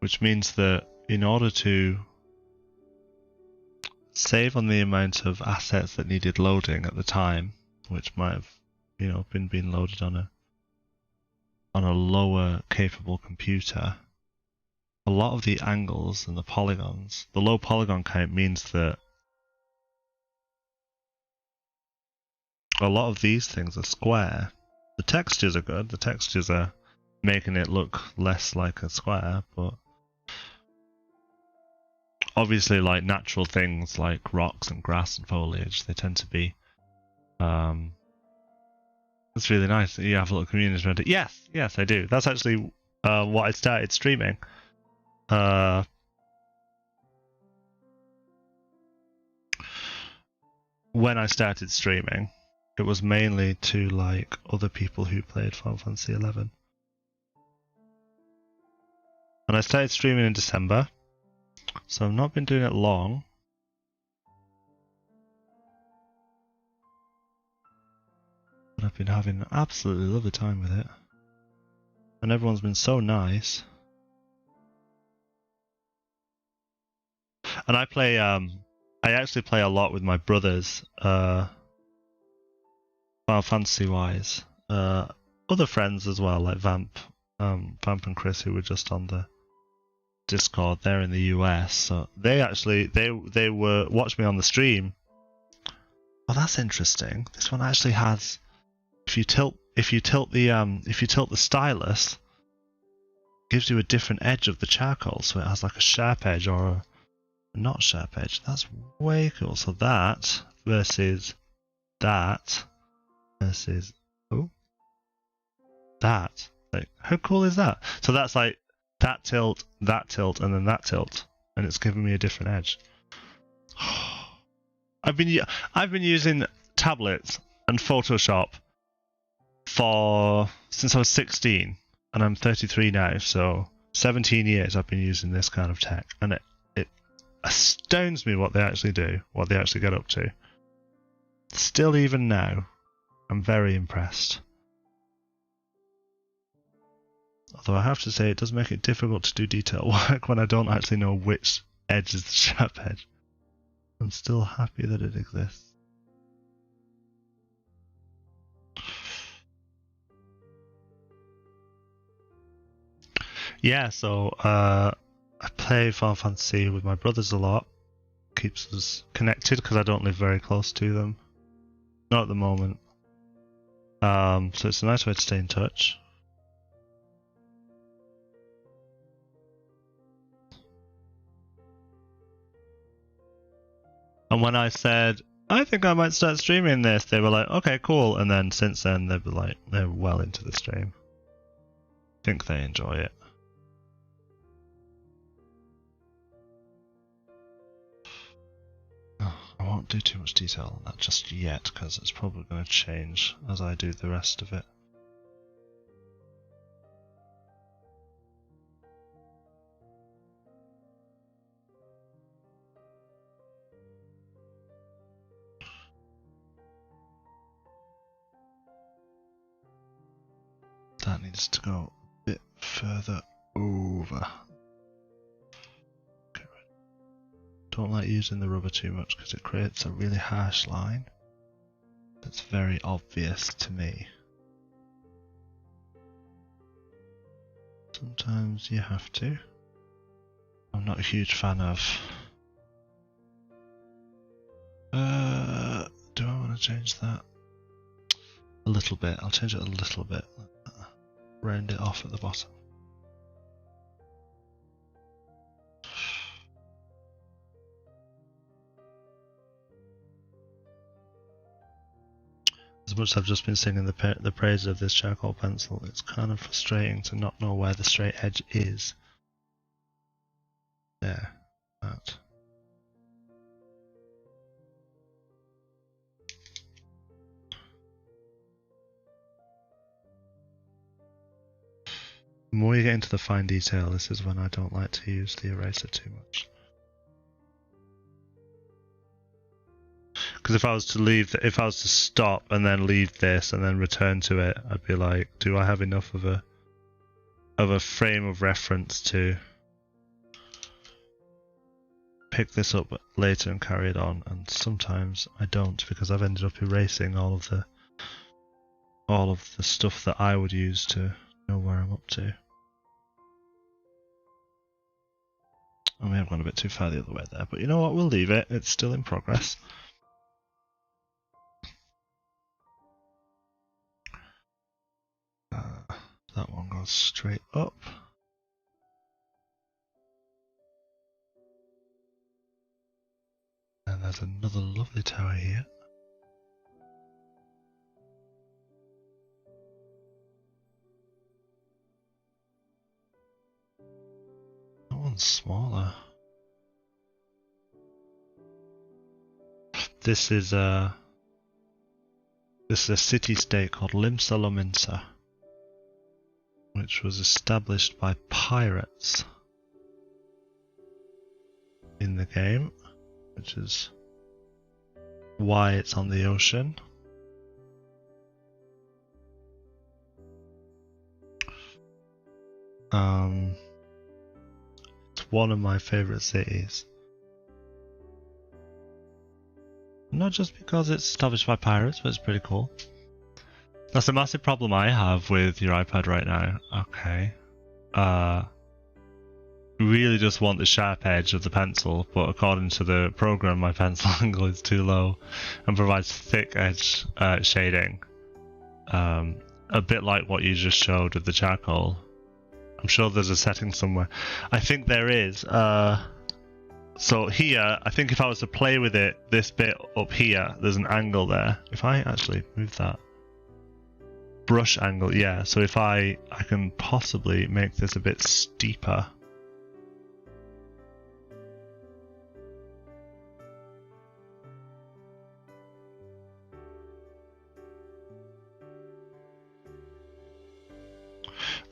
Speaker 1: which means that in order to save on the amount of assets that needed loading at the time, which might have, been being loaded on a lower capable computer, a lot of the angles and the polygons, the low polygon count means that a lot of these things are square. The textures are good. The textures are making it look less like a square, but obviously, like natural things like rocks and grass and foliage, they tend to be. It's really nice that you have a little community around it. Yes, I do. That's actually what I started streaming. When I started streaming, it was mainly to like other people who played Final Fantasy 11. And I started streaming in December. So I've not been doing it long. But I've been having an absolutely lovely time with it. And everyone's been so nice. And I actually play a lot with my brothers, Final Fantasy wise. Other friends as well, like Vamp and Chris, who were just on the Discord. They're in the US, so they actually they were watched me on the stream. Oh, that's interesting. This one actually has, if you tilt the stylus, gives you a different edge of the charcoal, so it has like a sharp edge or a not sharp edge. That's way cool. So that versus that versus that. Like, how cool is that? So that's like that tilt, and then that tilt, and it's giving me a different edge. I've been using tablets and Photoshop since I was 16, and I'm 33 now, so 17 years I've been using this kind of tech, and it astounds me what they actually do, what they actually get up to. Still, even now, I'm very impressed. Although I have to say, it does make it difficult to do detail work when I don't actually know which edge is the sharp edge. I'm still happy that it exists. Yeah, so I play Final Fantasy with my brothers a lot. Keeps us connected because I don't live very close to them. Not at the moment. So it's a nice way to stay in touch. And when I said, I think I might start streaming this, they were like, okay, cool. And then since then, they've been like, they're well into the stream. I think they enjoy it. Oh, I won't do too much detail on that just yet, because it's probably going to change as I do the rest of it. That needs to go a bit further over. Okay, right. Don't like using the rubber too much because it creates a really harsh line that's very obvious to me. Sometimes you have to. I'm not a huge fan of... do I want to change that? A little bit. I'll change it a little bit. Round it off at the bottom. As much as I've just been singing the praise of this charcoal pencil, it's kind of frustrating to not know where the straight edge is. There. That. The more you get into the fine detail, this is when I don't like to use the eraser too much. Because if I was to stop and then leave this and then return to it, I'd be like, do I have enough of a frame of reference to pick this up later and carry it on? And sometimes I don't, because I've ended up erasing all of the stuff that I would use to know where I'm up to. I may have gone a bit too far the other way there, but you know what, we'll leave it, it's still in progress. That one goes straight up. And there's another lovely tower here. That one's smaller. This is a city-state called Limsa Lominsa, which was established by pirates in the game, which is why it's on the ocean. It's one of my favorite cities. Not just because it's established by pirates, but it's pretty cool. That's a massive problem I have with your iPad right now. Okay. really just want the sharp edge of the pencil, but according to the program, my pencil angle is too low and provides thick edge shading. A bit like what you just showed with the charcoal. I'm sure there's a setting somewhere. I think there is. So here, I think if I was to play with it, this bit up here, there's an angle there. If I actually move that. Brush angle, yeah. So if I can possibly make this a bit steeper.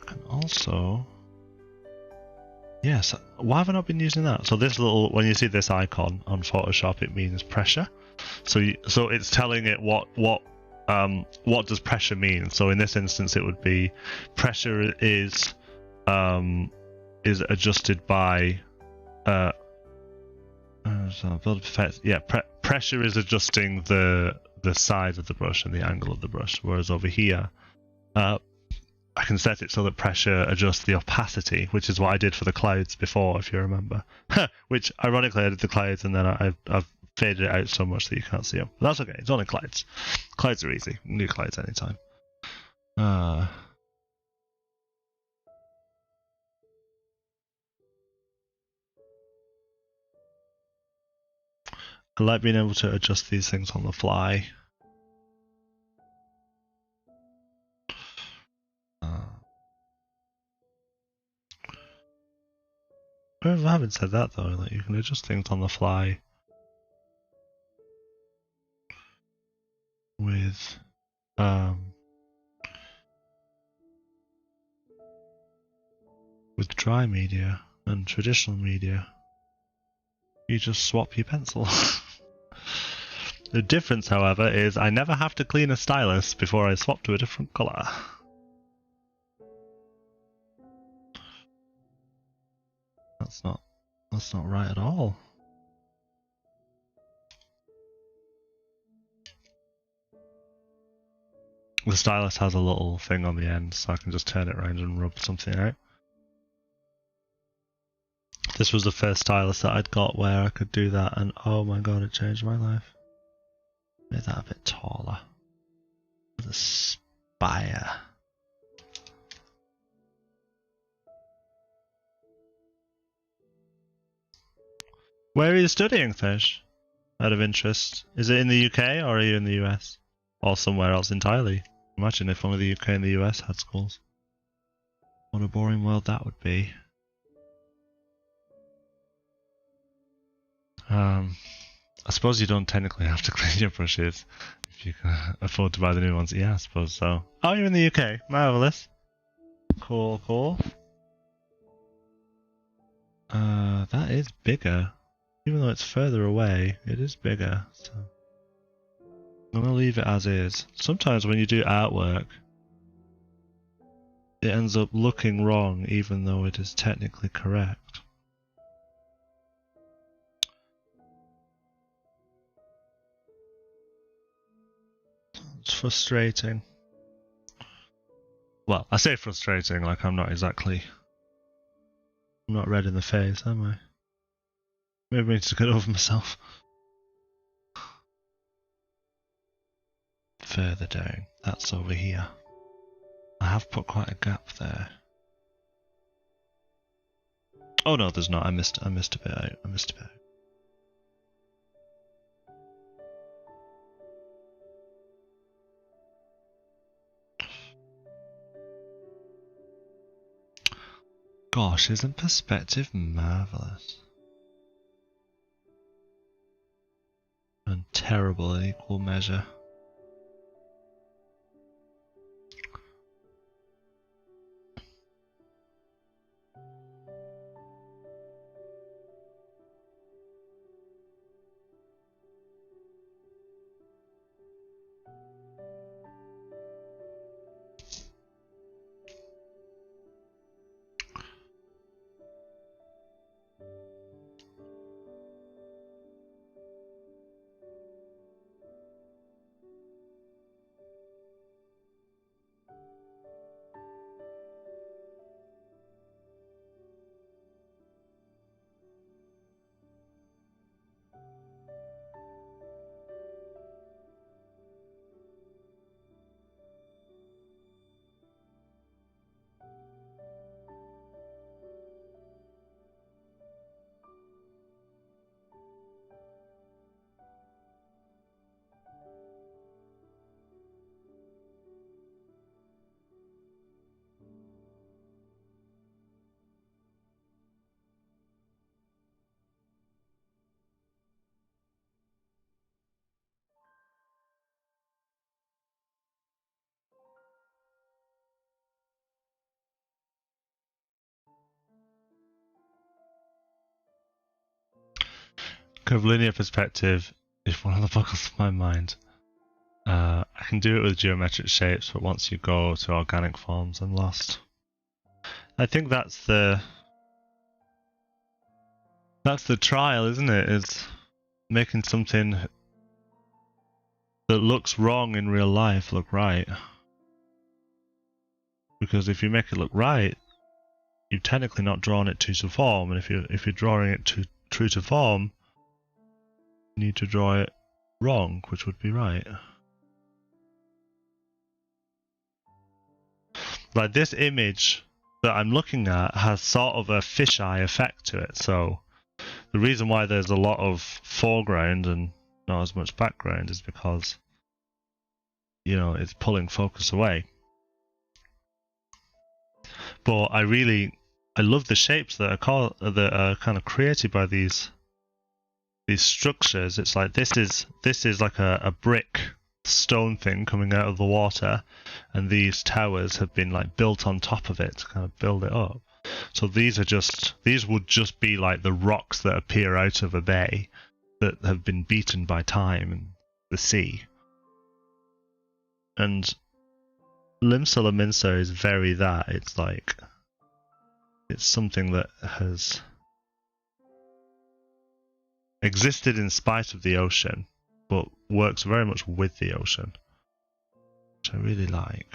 Speaker 1: And also, yes, why have I not been using that? So this little, when you see this icon on Photoshop, it means pressure. So it's telling it what does pressure mean. So in this instance, it would be pressure is adjusted by pressure is adjusting the size of the brush and the angle of the brush, whereas over here I can set it so that pressure adjusts the opacity, which is what I did for the clouds before, if you remember. Which, ironically, I did the clouds and then I've faded it out so much that you can't see them. But that's okay, it's only clouds. Clouds are easy. You can do clouds anytime. I like being able to adjust these things on the fly. Having said that though, like you can adjust things on the fly with dry media and traditional media. You just swap your pencil. The difference, however, is I never have to clean a stylus before I swap to a different colour. That's not right at all. The stylus has a little thing on the end, so I can just turn it around and rub something out. This was the first stylus that I'd got where I could do that, and oh my god, it changed my life. Made that a bit taller. The spire. Where are you studying, Fish? Out of interest. Is it in the UK or are you in the US? Or somewhere else entirely? Imagine if only the UK and the US had schools. What a boring world that would be. I suppose you don't technically have to clean your brushes if you can afford to buy the new ones. Yeah, I suppose so. Oh, you're in the UK. Marvellous. Cool, cool. That is bigger. Even though it's further away, it is bigger. So I'm gonna leave it as is. Sometimes when you do artwork, it ends up looking wrong even though it is technically correct. It's frustrating. Well, I say frustrating like I'm not red in the face, am I? Maybe I need to get over myself. Further down, that's over here. I have put quite a gap there. Oh no, there's not. I missed a bit out. Gosh, isn't perspective marvellous? And terrible in equal measure. curvilinear perspective is one of the buckles of my mind. I can do it with geometric shapes, but once you go to organic forms, I'm lost. I think that's the trial, isn't it? It's making something that looks wrong in real life look right. Because if you make it look right, you've technically not drawn it true to form, and if you're drawing it true to form, you need to draw it wrong, which would be right. Like this image that I'm looking at has sort of a fisheye effect to it, so the reason why there's a lot of foreground and not as much background is because, you know, it's pulling focus away. But I love the shapes that are kind of created by these structures. It's like this is like a brick stone thing coming out of the water, and these towers have been like built on top of it to kind of build it up. So these would just be like the rocks that appear out of a bay that have been beaten by time and the sea. And Limsa Lominsa is very that. It's like it's something that has existed in spite of the ocean, but works very much with the ocean, which I really like.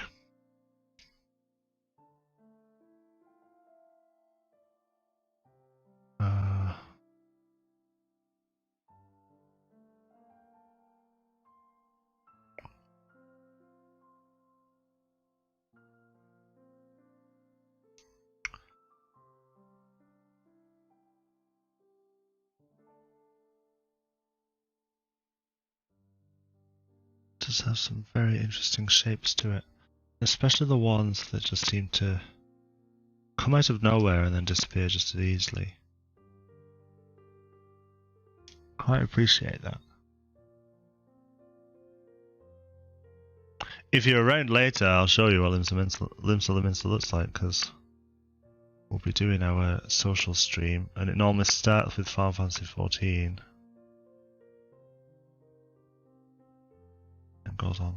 Speaker 1: Does have some very interesting shapes to it, especially the ones that just seem to come out of nowhere and then disappear just as easily. Quite appreciate that. If you're around later, I'll show you what Limsa Lominsa looks like, because we'll be doing our social stream, and it normally starts with Final Fantasy 14 and goes on.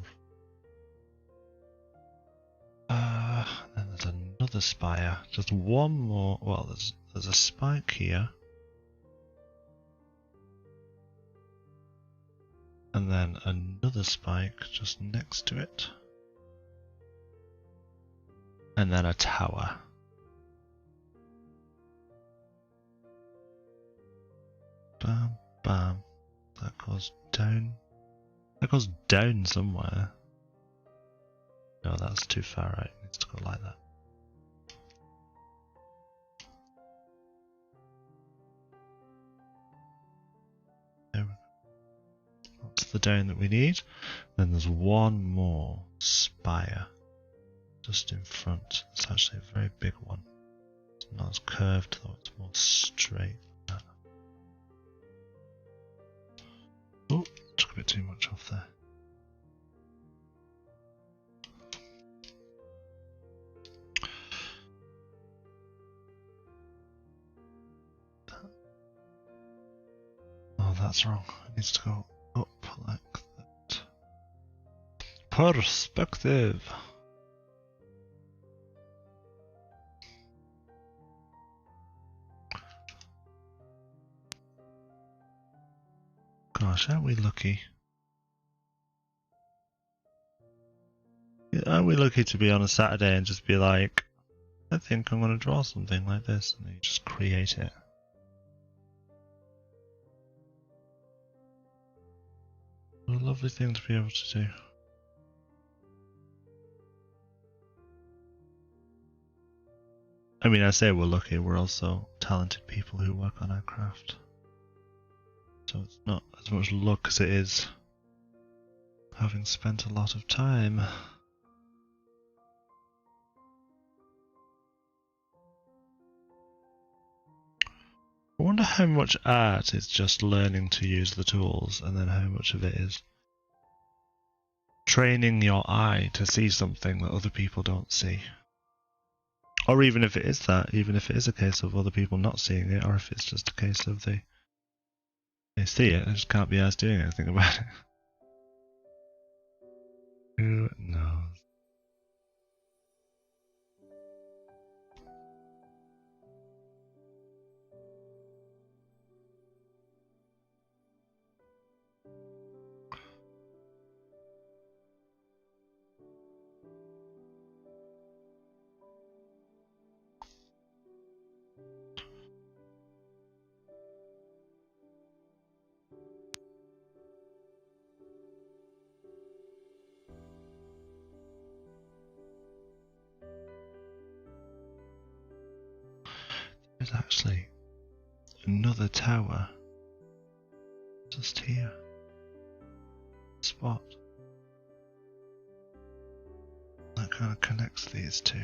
Speaker 1: Then there's another spire, just one more. Well, there's a spike here, and then another spike just next to it, and then a tower. Bam, bam. That goes down. That goes down somewhere. No, that's too far out. It needs to go like that. There we go. That's the down that we need. Then there's one more spire just in front. It's actually a very big one. It's not as curved though, it's more straight than that. Oh, took a bit too much off there. Oh, that's wrong. It needs to go up like that. Perspective. Gosh, aren't we lucky? Aren't we lucky to be on a Saturday and just be like, I think I'm going to draw something like this, and you just create it. What a lovely thing to be able to do. I mean, I say we're lucky, we're also talented people who work on our craft. So it's not as much luck as it is having spent a lot of time. I wonder how much art is just learning to use the tools, and then how much of it is training your eye to see something that other people don't see. Or even if it is that, even if it is a case of other people not seeing it, or if it's just a case of I see it, I just can't be asked doing anything about it. Who knows? There's actually another tower just here. Spot. That kind of connects these two.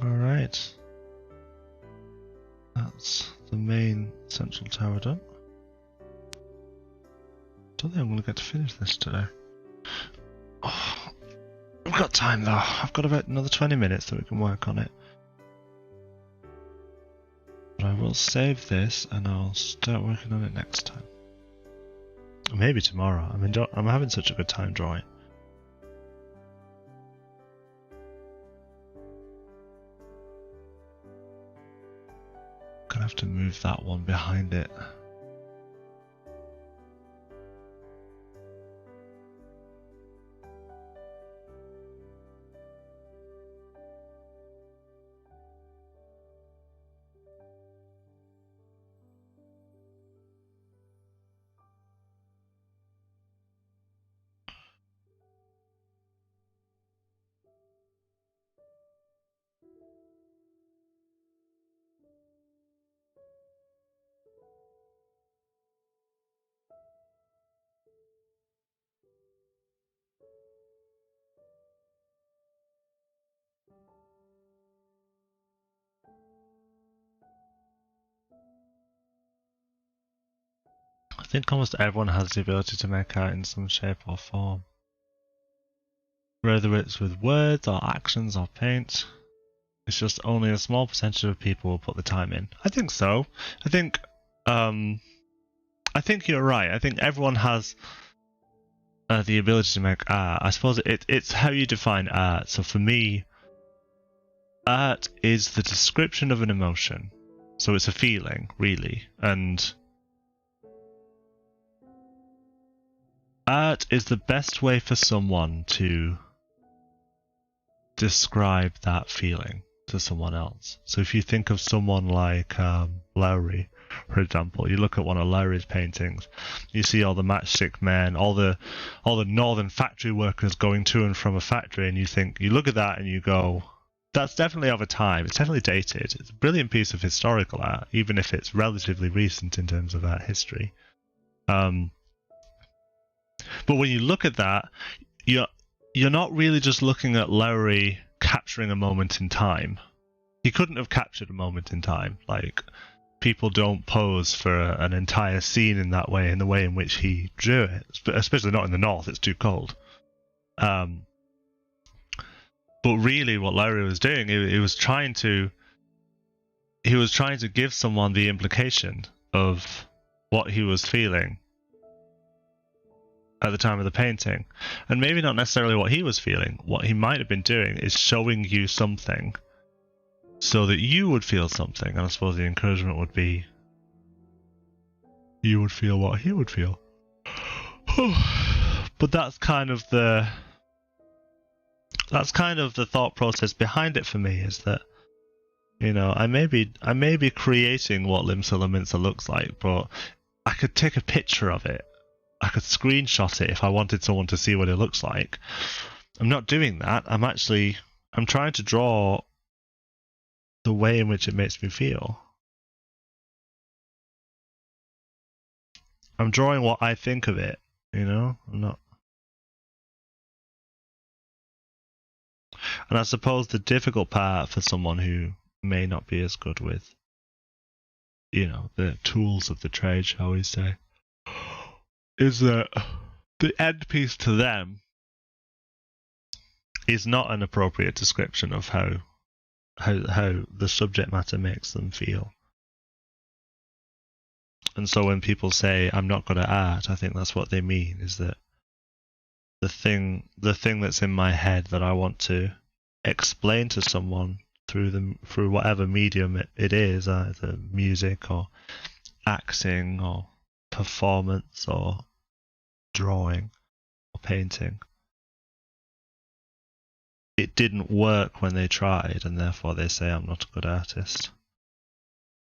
Speaker 1: Alright. That's the main central tower done. Don't think I'm going to get to finish this today. Oh, I've got time though. I've got about another 20 minutes that we can work on it. But I will save this and I'll start working on it next time. Maybe tomorrow. I'm having such a good time drawing. Gonna have to move that one behind it. I think almost everyone has the ability to make art in some shape or form. Whether it's with words or actions or paint. It's just only a small percentage of people will put the time in. I think so. I think you're right. I think everyone has the ability to make art. I suppose it's how you define art. So for me, art is the description of an emotion. So it's a feeling, really. And art is the best way for someone to describe that feeling to someone else. So if you think of someone like Lowry, for example, you look at one of Lowry's paintings, you see all the matchstick men, all the northern factory workers going to and from a factory, and you look at that and you go, that's definitely of a time. It's definitely dated. It's a brilliant piece of historical art, even if it's relatively recent in terms of art history. But when you look at that, you're not really just looking at Lowry capturing a moment in time. He couldn't have captured a moment in time. Like, people don't pose for an entire scene in that way, in the way in which he drew it. Especially not in the north, it's too cold. But really what Lowry was doing, he was trying to give someone the implication of what he was feeling at the time of the painting. And maybe not necessarily what he was feeling. What he might have been doing is showing you something so that you would feel something. And I suppose the encouragement would be you would feel what he would feel. But that's kind of the thought process behind it for me, is that, you know, I may be creating what Limsa Lominsa looks like, but I could take a picture of it. I could screenshot it if I wanted someone to see what it looks like. I'm not doing that. I'm trying to draw the way in which it makes me feel. I'm drawing what I think of it, you know? I'm not. And I suppose the difficult part for someone who may not be as good with, you know, the tools of the trade, shall we say, is that the end piece to them is not an appropriate description of how the subject matter makes them feel. And so when people say I'm not good at art, I think that's what they mean, is that the thing that's in my head that I want to explain to someone through whatever medium it is, either music or acting or performance or drawing or painting, it didn't work when they tried, and therefore they say I'm not a good artist.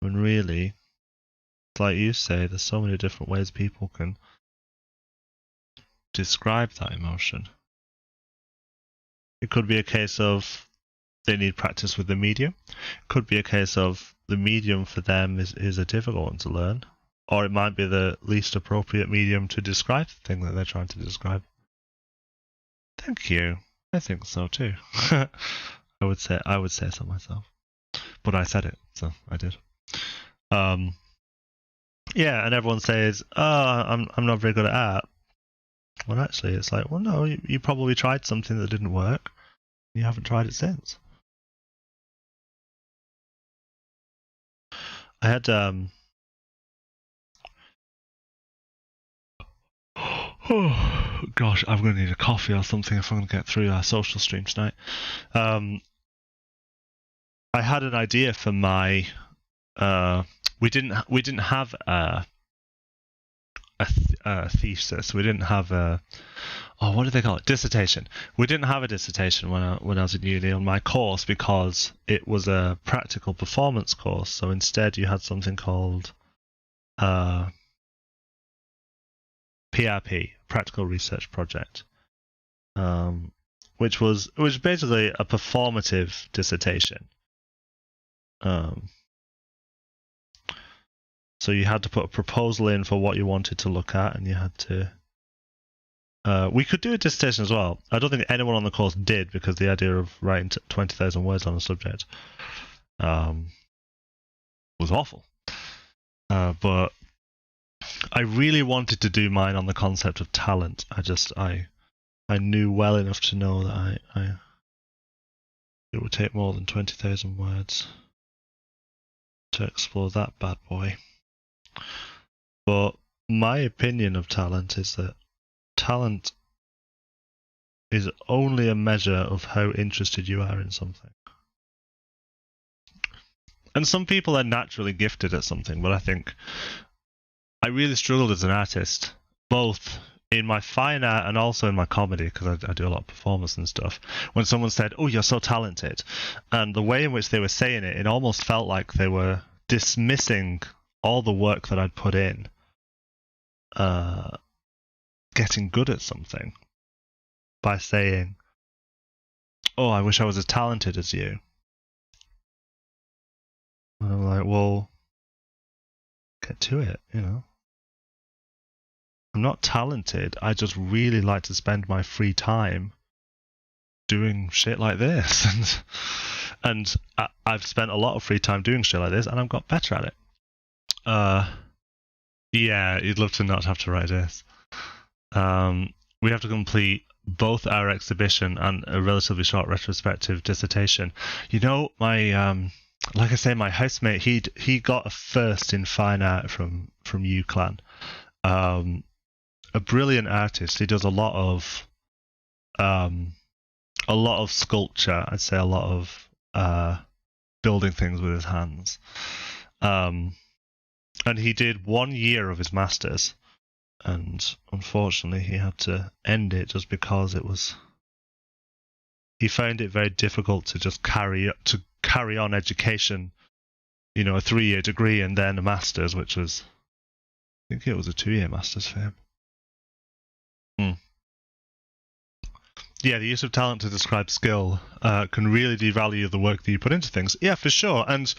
Speaker 1: When really, like you say, there's so many different ways people can describe that emotion. It could be a case of they need practice with the medium. It could be a case of the medium for them is a difficult one to learn. Or it might be the least appropriate medium to describe the thing that they're trying to describe. Thank you. I think so too. I would say so myself. But I said it, so I did. Yeah, and everyone says, "Oh, I'm not very good at art." Well, actually, it's like, well, no, you probably tried something that didn't work. You haven't tried it since. I had oh gosh, I'm going to need a coffee or something if I'm going to get through our social stream tonight. I had an idea for my. We didn't have a thesis. We didn't have a. Oh, what do they call it? Dissertation. We didn't have a dissertation when I was in uni on my course because it was a practical performance course. So instead, you had something called PRP, Practical Research Project, which was basically a performative dissertation. So you had to put a proposal in for what you wanted to look at, and you had to. We could do a dissertation as well. I don't think anyone on the course did, because the idea of writing 20,000 words on a subject was awful. But I really wanted to do mine on the concept of talent. I knew well enough to know that it would take more than 20,000 words to explore that bad boy. But my opinion of talent is that talent is only a measure of how interested you are in something. And some people are naturally gifted at something, but I think I really struggled as an artist, both in my fine art and also in my comedy, because I do a lot of performance and stuff. When someone said, "Oh, you're so talented," and the way in which they were saying it, it almost felt like they were dismissing all the work that I'd put in getting good at something by saying, "Oh, I wish I was as talented as you." And I'm like, well, get to it, you know. I'm not talented. I just really like to spend my free time doing shit like this. and I've spent a lot of free time doing shit like this, and I've got better at it. Yeah, you'd love to not have to write this. We have to complete both our exhibition and a relatively short retrospective dissertation. You know, my like I say, my housemate, he got a first in fine art from UCLan. A brilliant artist. He does a lot of sculpture. I'd say a lot of building things with his hands. And he did 1 year of his masters, and unfortunately he had to end it just because he found it very difficult to just carry on education, you know, a 3-year degree and then a master's, which was, I think it was a 2-year master's for him. yeah, the use of talent to describe skill can really devalue the work that you put into things. Yeah, for sure. And,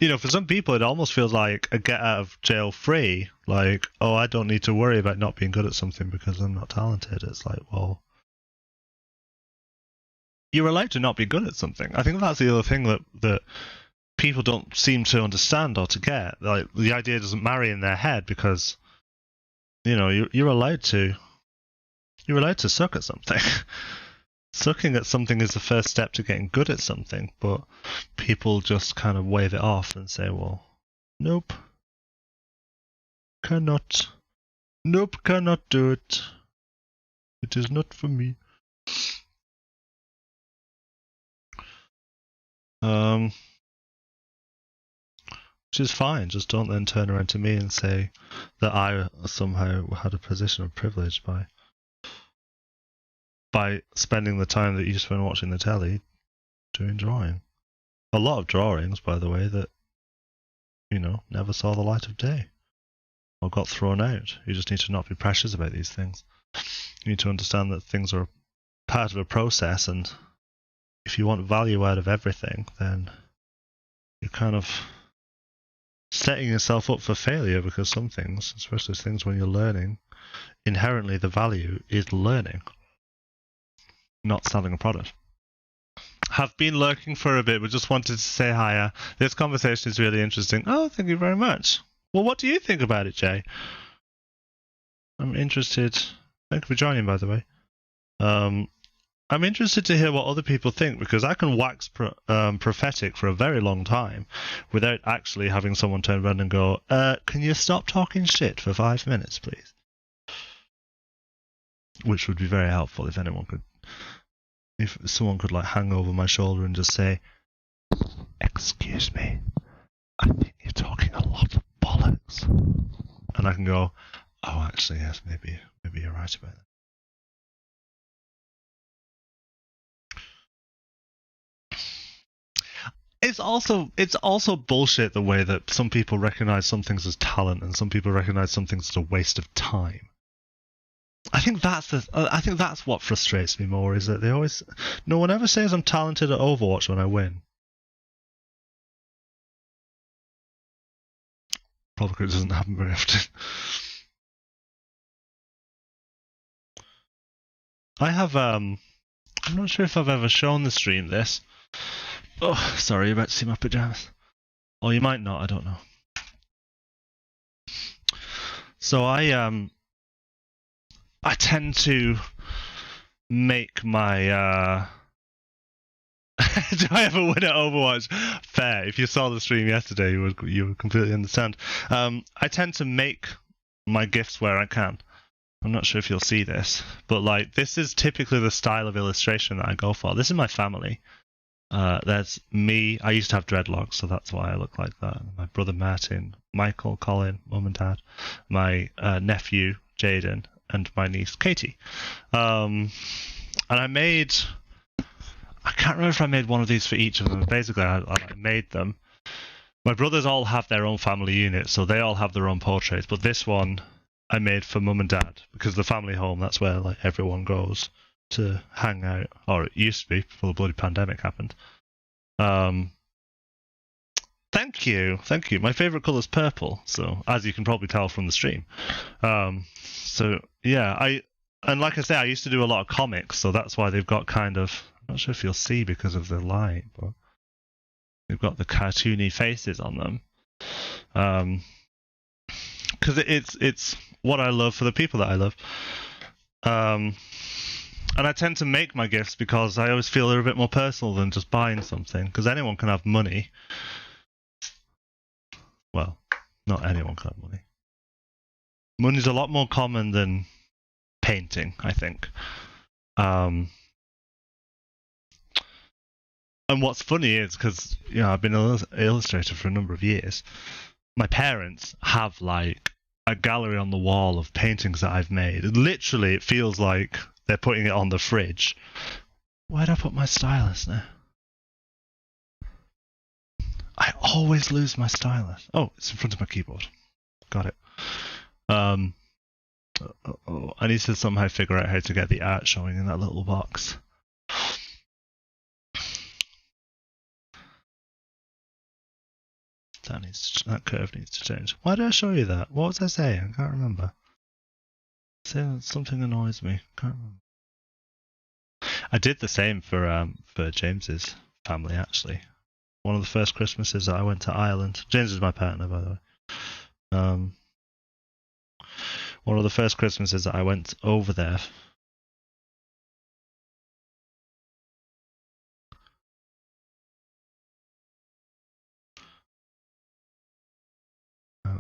Speaker 1: for some people, it almost feels like a get out of jail free. Like, oh, I don't need to worry about not being good at something because I'm not talented. It's like, well, you're allowed to not be good at something. I think that's the other thing that people don't seem to understand or to get. Like, the idea doesn't marry in their head because, you're allowed to. You're allowed to suck at something. Sucking at something is the first step to getting good at something, but people just kind of wave it off and say, well, nope, cannot. Nope, cannot do it. It is not for me. Which is fine, just don't then turn around to me and say that I somehow had a position of privilege by spending the time that you spend watching the telly doing drawing. A lot of drawings, by the way, that, never saw the light of day or got thrown out. You just need to not be precious about these things. You need to understand that things are part of a process, and if you want value out of everything, then you're kind of setting yourself up for failure, because some things, especially things when you're learning, inherently the value is learning, not selling a product. Have been lurking for a bit, but just wanted to say hi. This conversation is really interesting. Oh, thank you very much. Well, what do you think about it, Jay? I'm interested. Thank you for joining, by the way. I'm interested to hear what other people think, because I can wax prophetic for a very long time without actually having someone turn around and go, can you stop talking shit for 5 minutes, please? Which would be very helpful if someone could like hang over my shoulder and just say, excuse me, I think you're talking a lot of bollocks. And I can go, oh, actually, yes, maybe you're right about that. It's also bullshit the way that some people recognize some things as talent and some people recognize some things as a waste of time. I think that's what frustrates me more, is that no one ever says I'm talented at Overwatch when I win. Probably because it doesn't happen very often. I have I'm not sure if I've ever shown the stream this. Oh, sorry, you're about to see my pajamas. Or you might not, I don't know. So I tend to make my do I ever win at Overwatch? Fair. If you saw the stream yesterday, you would completely understand. I tend to make my gifts where I can. I'm not sure if you'll see this, but like this is typically the style of illustration that I go for. This is my family. There's me. I used to have dreadlocks, so that's why I look like that. My brother Martin, Michael, Colin, mum and dad, my nephew Jaden, and my niece Katie. And I can't remember if I made one of these for each of them. Basically, I made them. My brothers all have their own family unit, so they all have their own portraits. But this one I made for mum and dad, because the family home, that's where like everyone goes to hang out, or it used to be before the bloody pandemic happened. Thank you. My favorite color is purple, so as you can probably tell from the stream. So yeah, and like I say, I used to do a lot of comics, so that's why they've got kind of, I'm not sure if you'll see because of the light, but they've got the cartoony faces on them. Because it's what I love for the people that I love. And I tend to make my gifts because I always feel they're a bit more personal than just buying something. Because anyone can have money. Well, not anyone can have money. Money's a lot more common than painting, I think. And what's funny is, because I've been an illustrator for a number of years, my parents have like a gallery on the wall of paintings that I've made. Literally, it feels like they're putting it on the fridge. Where'd I put my stylus now? I always lose my stylus. Oh, it's in front of my keyboard. Got it. Oh, I need to somehow figure out how to get the art showing in that little box. That curve needs to change. Why did I show you that? What was I saying? I can't remember. Something annoys me. Can't remember. I did the same for James's family actually. One of the first Christmases that I went to Ireland. James is my partner, by the way. One of the first Christmases that I went over there.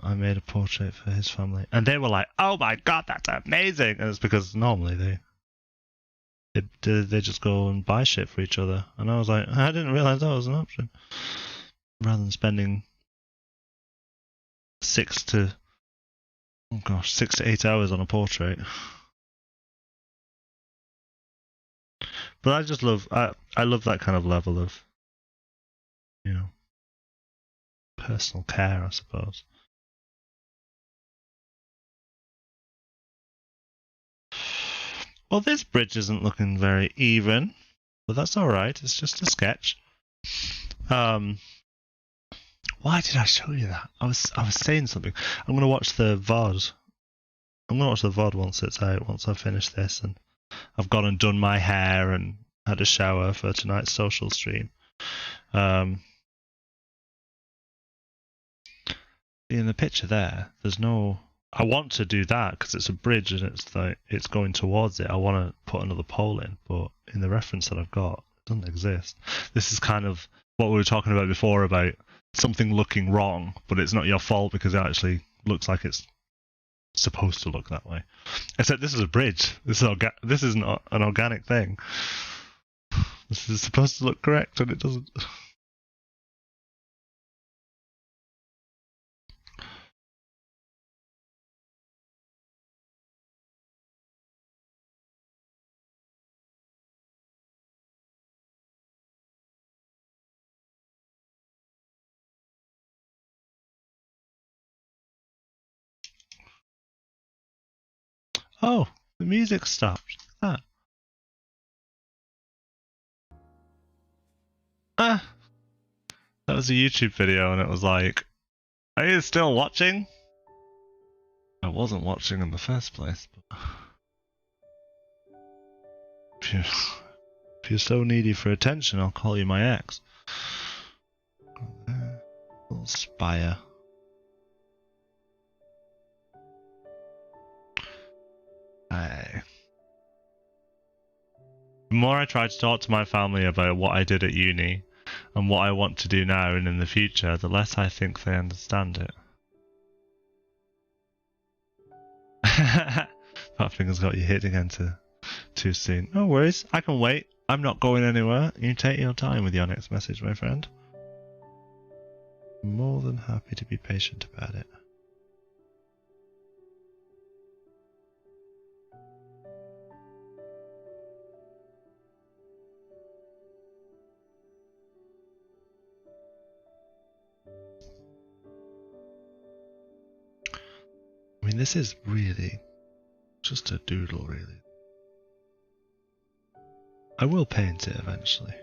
Speaker 1: I made a portrait for his family, and they were like, "Oh my god, that's amazing!" And it's because normally they just go and buy shit for each other, and I was like, I didn't realize that was an option. Rather than spending 6 to 8 hours on a portrait. But I just love I love that kind of level of, you know, personal care, I suppose. Well, this bridge isn't looking very even, but that's alright, it's just a sketch. Why did I show you that? I was saying something. I'm gonna watch the VOD. I'm gonna watch the VOD once it's out, once I finish this, and I've gone and done my hair and had a shower for tonight's social stream. In the picture there, there's no. I want to do that because it's a bridge and it's like it's going towards it. I want to put another pole in, but in the reference that I've got, it doesn't exist. This is kind of what we were talking about before about something looking wrong, but it's not your fault because it actually looks like it's supposed to look that way. Except this is a bridge. This is not an organic thing. This is supposed to look correct and it doesn't. Oh, the music stopped. That was a YouTube video and it was like, are you still watching? I wasn't watching in the first place, but if you're so needy for attention, I'll call you my ex. Little spire. Aye. The more I try to talk to my family about what I did at uni and what I want to do now and in the future, the less I think they understand it. That finger's got you hit again too soon. No worries, I can wait. I'm not going anywhere. You take your time with your next message, my friend. More than happy to be patient about it. I mean, this is really just a doodle, really. I will paint it eventually.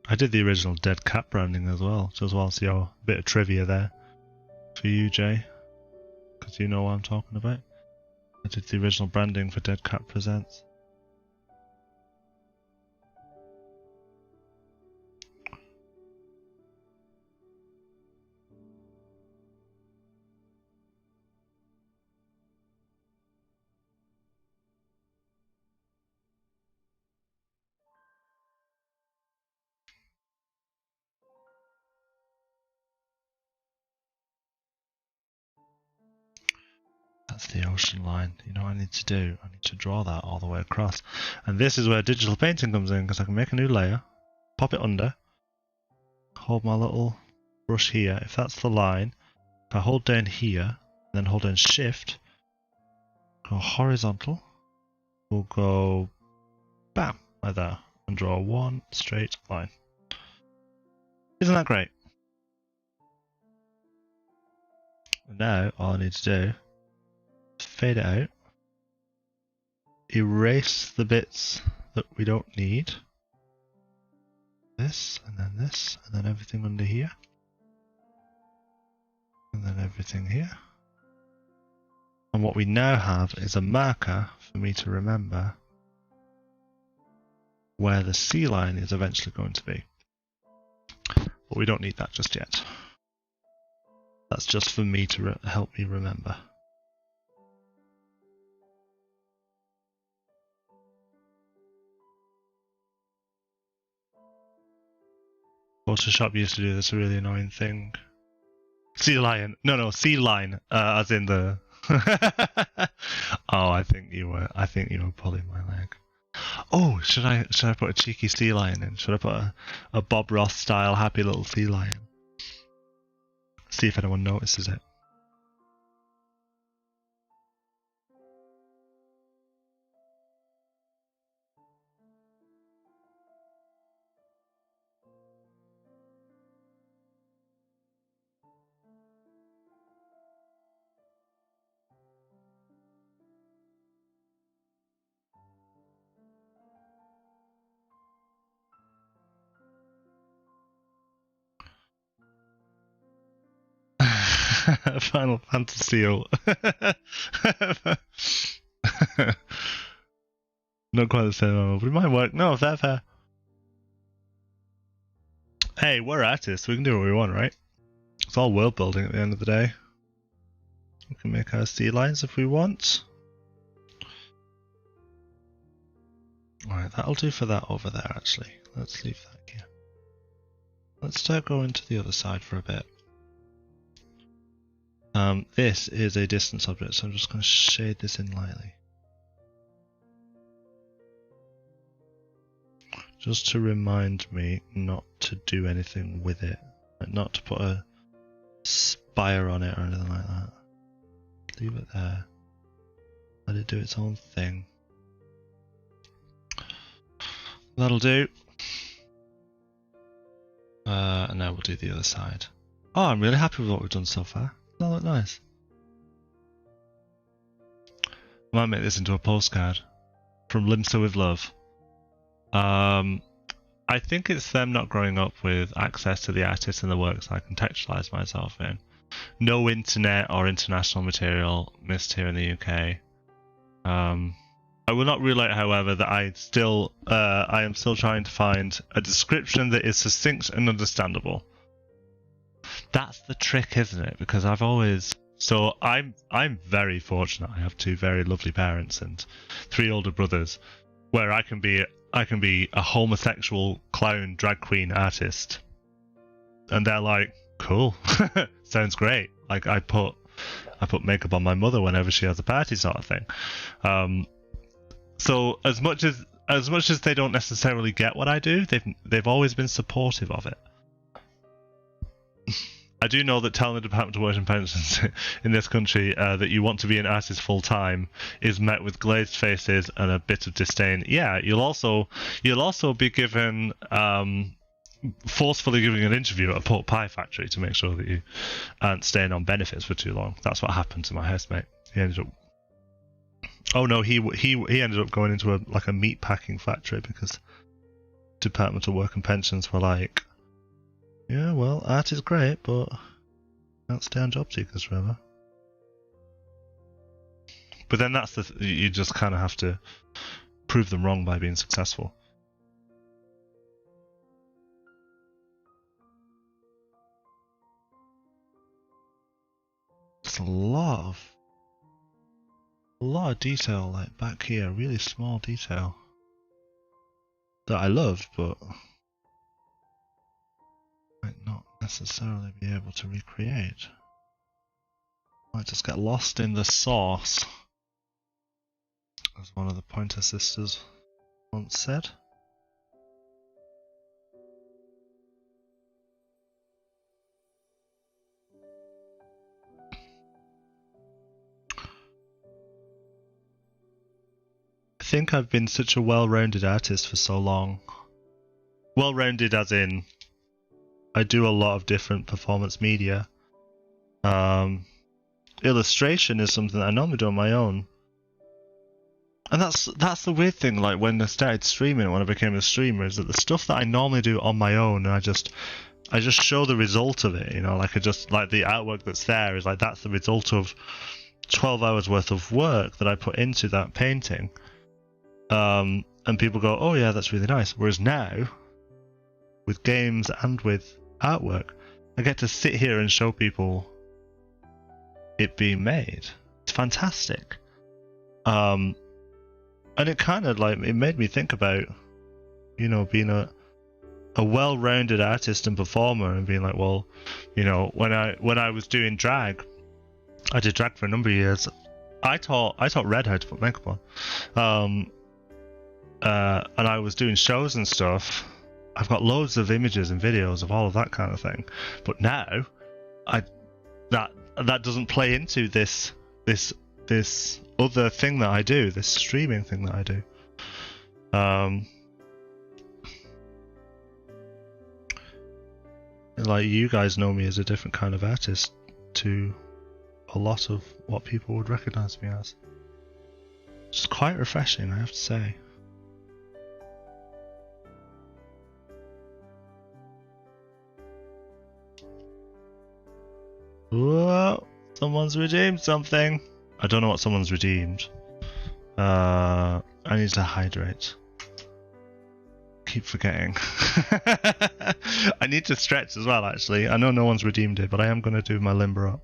Speaker 1: I did the original Dead Cat branding as well, just whilst your bit of trivia there for you, Jay, because you know what I'm talking about. I did the original branding for Dead Cat Presents. That's the ocean line. You know what I need to do? I need to draw that all the way across. And this is where digital painting comes in, because I can make a new layer, pop it under, hold my little brush here. If that's the line, if I hold down here, then hold down shift, go horizontal, we'll go bam, like that. and draw one straight line. Isn't that great? Now all I need to do is fade it out, erase the bits that we don't need, this, and then everything under here, and then everything here. And what we now have is a marker for me to remember where the C line is eventually going to be. But we don't need that just yet. That's just for me to help me remember. Photoshop used to do this really annoying thing. Sea lion. No, sea line. As in the. Oh, I think you were pulling my leg. Oh, should I put a cheeky sea lion in? Should I put a Bob Ross style happy little sea lion? See if anyone notices it. Final Fantasy. Not quite the same, but it might work. No, fair. Hey, we're artists. We can do what we want, right? It's all world building at the end of the day. We can make our sea lines if we want. Alright, that'll do for that over there, actually. Let's leave that here. Let's start going to the other side for a bit. This is a distance object, so I'm just going to shade this in lightly. Just to remind me not to do anything with it. Like not to put a spire on it or anything like that. Leave it there. Let it do its own thing. That'll do. And now we'll do the other side. Oh, I'm really happy with what we've done so far. That look nice. I might make this into a postcard from Limsa with love. I think it's them not growing up with access to the artists and the works I contextualize myself in. No internet or international material missed here in the UK. I will not rule out, however, that I am still trying to find a description that is succinct and understandable. That's the trick, isn't it? Because I'm very fortunate. I have two very lovely parents and three older brothers, where I can be a homosexual clown drag queen artist, and they're like, cool, sounds great. Like I put makeup on my mother whenever she has a party, sort of thing. So as much as they don't necessarily get what I do, they've always been supportive of it. I do know that telling the Department of Work and Pensions in this country that you want to be an artist full time is met with glazed faces and a bit of disdain. Yeah, you'll also be given forcefully giving an interview at a pork pie factory to make sure that you aren't staying on benefits for too long. That's what happened to my housemate. He ended up. Oh no, he ended up going into a meat packing factory because Department of Work and Pensions were like, yeah, well, art is great, but can't stay on job seekers forever. But then you just kind of have to prove them wrong by being successful. There's a lot of detail, like back here, really small detail that I love, but might not necessarily be able to recreate. Might just get lost in the sauce, as one of the Pointer Sisters once said. I think I've been such a well-rounded artist for so long. Well-rounded as in, I do a lot of different performance media. Illustration is something that I normally do on my own. And that's the weird thing, like when I started streaming, when I became a streamer, is that the stuff that I normally do on my own, and I just show the result of it, you know, like the artwork that's there is like, that's the result of 12 hours worth of work that I put into that painting. And people go, oh yeah, that's really nice. Whereas now, with games and with artwork, I get to sit here and show people it being made. It's fantastic. And it kind of like, it made me think about, you know, being a well-rounded artist and performer, and being like, well, you know, when I was doing drag, I did drag for a number of years. I taught Red how to put makeup on. And I was doing shows and stuff. I've got loads of images and videos of all of that kind of thing. But now, that doesn't play into this other thing that I do, this streaming thing that I do. Like, you guys know me as a different kind of artist to a lot of what people would recognize me as. It's quite refreshing, I have to say. Whoa, someone's redeemed something. I don't know what someone's redeemed. I need to hydrate. Keep forgetting. I need to stretch as well, actually. I know no one's redeemed it, but I am going to do my limber up.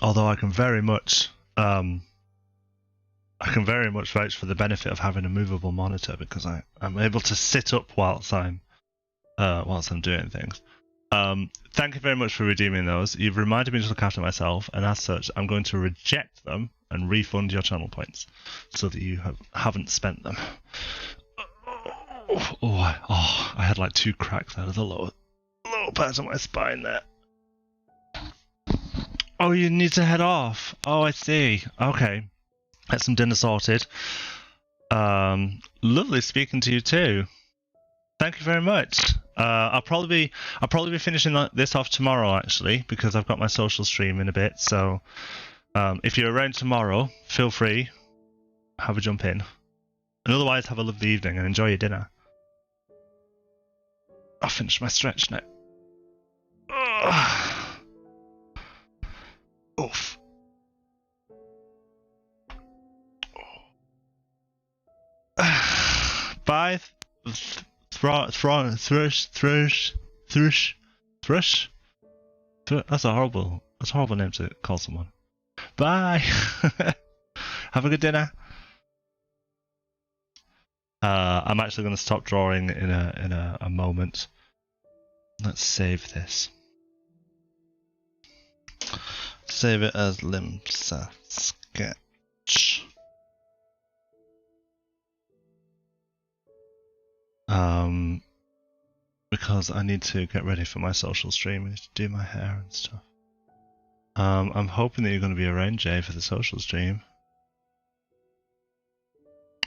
Speaker 1: Although I can very much vouch for the benefit of having a movable monitor, because I'm able to sit up whilst I'm doing things. Thank you very much for redeeming those. You've reminded me to look after myself, and as such, I'm going to reject them and refund your channel points so that you haven't spent them. I had like 2 cracks out of the lower part of my spine there. Oh, you need to head off. Oh, I see. Okay. Get some dinner sorted. Lovely speaking to you too. Thank you very much. I'll probably be finishing this off tomorrow, actually, because I've got my social stream in a bit. So if you're around tomorrow, feel free, have a jump in. And otherwise, have a lovely evening and enjoy your dinner. I'll finish my stretch now. Oof. Bye. Thrush. That's a horrible name to call someone. Bye. Have a good dinner. I'm actually going to stop drawing in a moment. Let's save this. Save it as Limsa Sketch. Because I need to get ready for my social stream. I need to do my hair and stuff. I'm hoping that you're going to be around, Jay, for the social stream.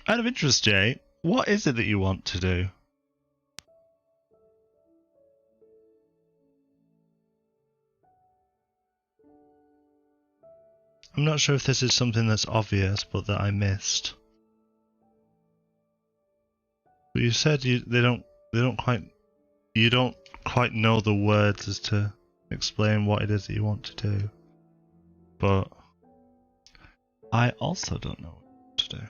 Speaker 1: Out of interest, Jay, what is it that you want to do? I'm not sure if this is something that's obvious, but that I missed. But you said you don't quite know the words as to explain what it is that you want to do. But I also don't know what to do.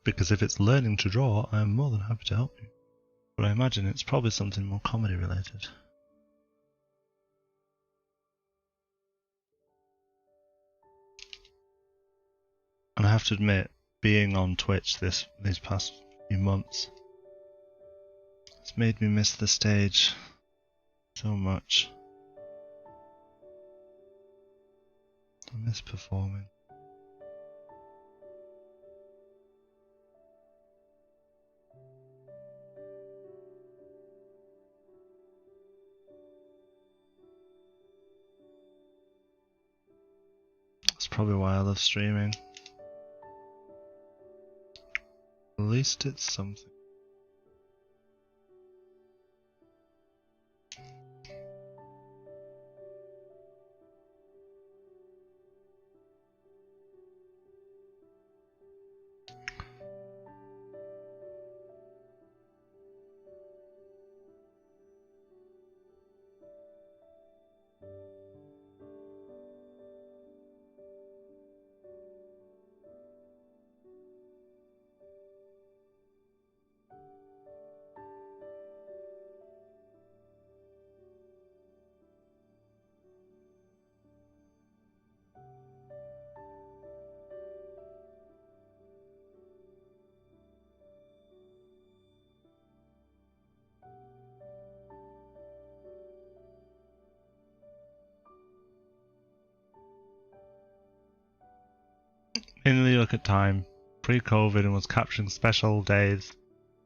Speaker 1: Because if it's learning to draw, I'm more than happy to help you. But I imagine it's probably something more comedy related. And I have to admit, being on Twitch these past few months, it's made me miss the stage so much. I miss performing. probably why I love streaming. At least it's something. Mainly look at time, pre-COVID, and was capturing special days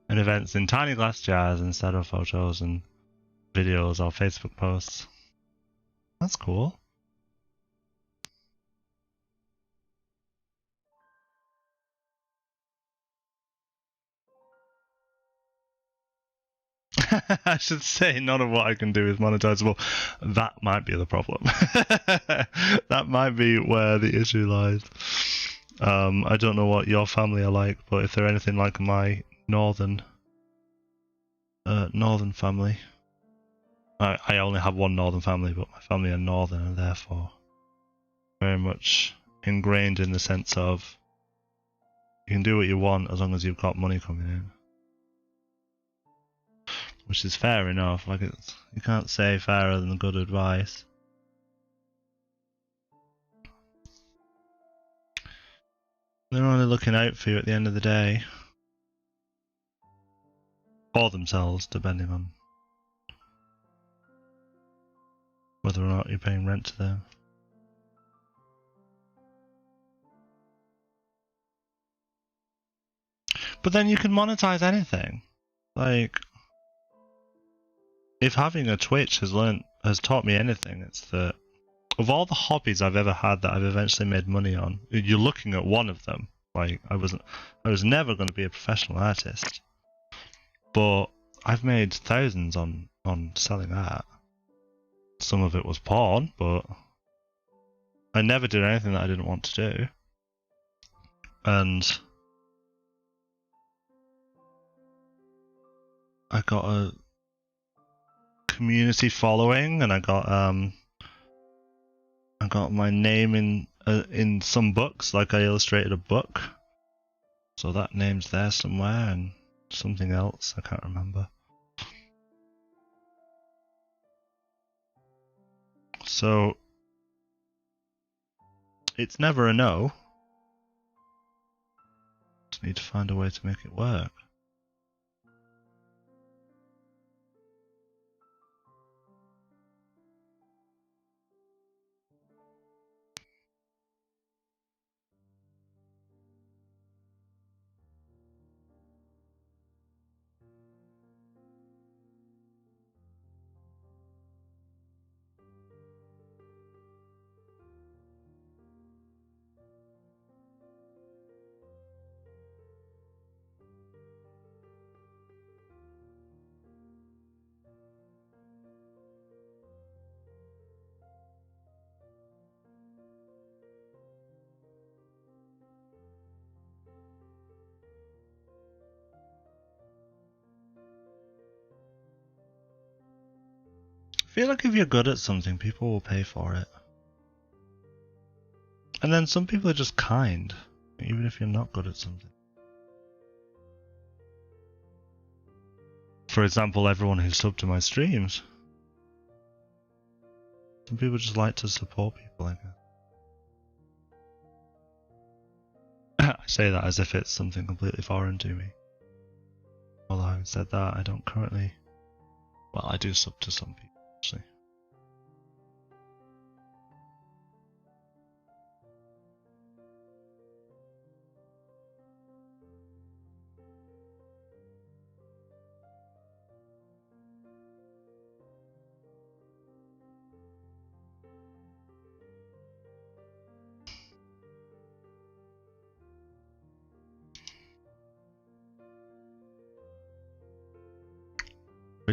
Speaker 1: and events in tiny glass jars instead of photos and videos or Facebook posts. That's cool. I should say none of what I can do is monetizable. That might be the problem. That might be where the issue lies. I don't know what your family are like, but if they're anything like my northern family, I only have one northern family, but my family are northern and therefore very much ingrained in the sense of you can do what you want as long as you've got money coming in. Which is fair enough, like you can't say fairer than good advice. They're only looking out for you at the end of the day. Or themselves, depending on whether or not you're paying rent to them. But then you can monetize anything. Like, if having a Twitch has taught me anything, it's that of all the hobbies I've ever had that I've eventually made money on, you're looking at one of them. Like, I was never going to be a professional artist, but I've made thousands on selling art. Some of it was porn, but I never did anything that I didn't want to do. And I got a community following, and I got my name in some books. Like, I illustrated a book, so that name's there somewhere, and something else I can't remember. So it's never a no. Just need to find a way to make it work. I feel like if you're good at something, people will pay for it. And then some people are just kind, even if you're not good at something. For example, everyone who subbed to my streams. Some people just like to support people, I guess. I say that as if it's something completely foreign to me. Although having said that, I don't currently... Well, I do sub to some people, actually.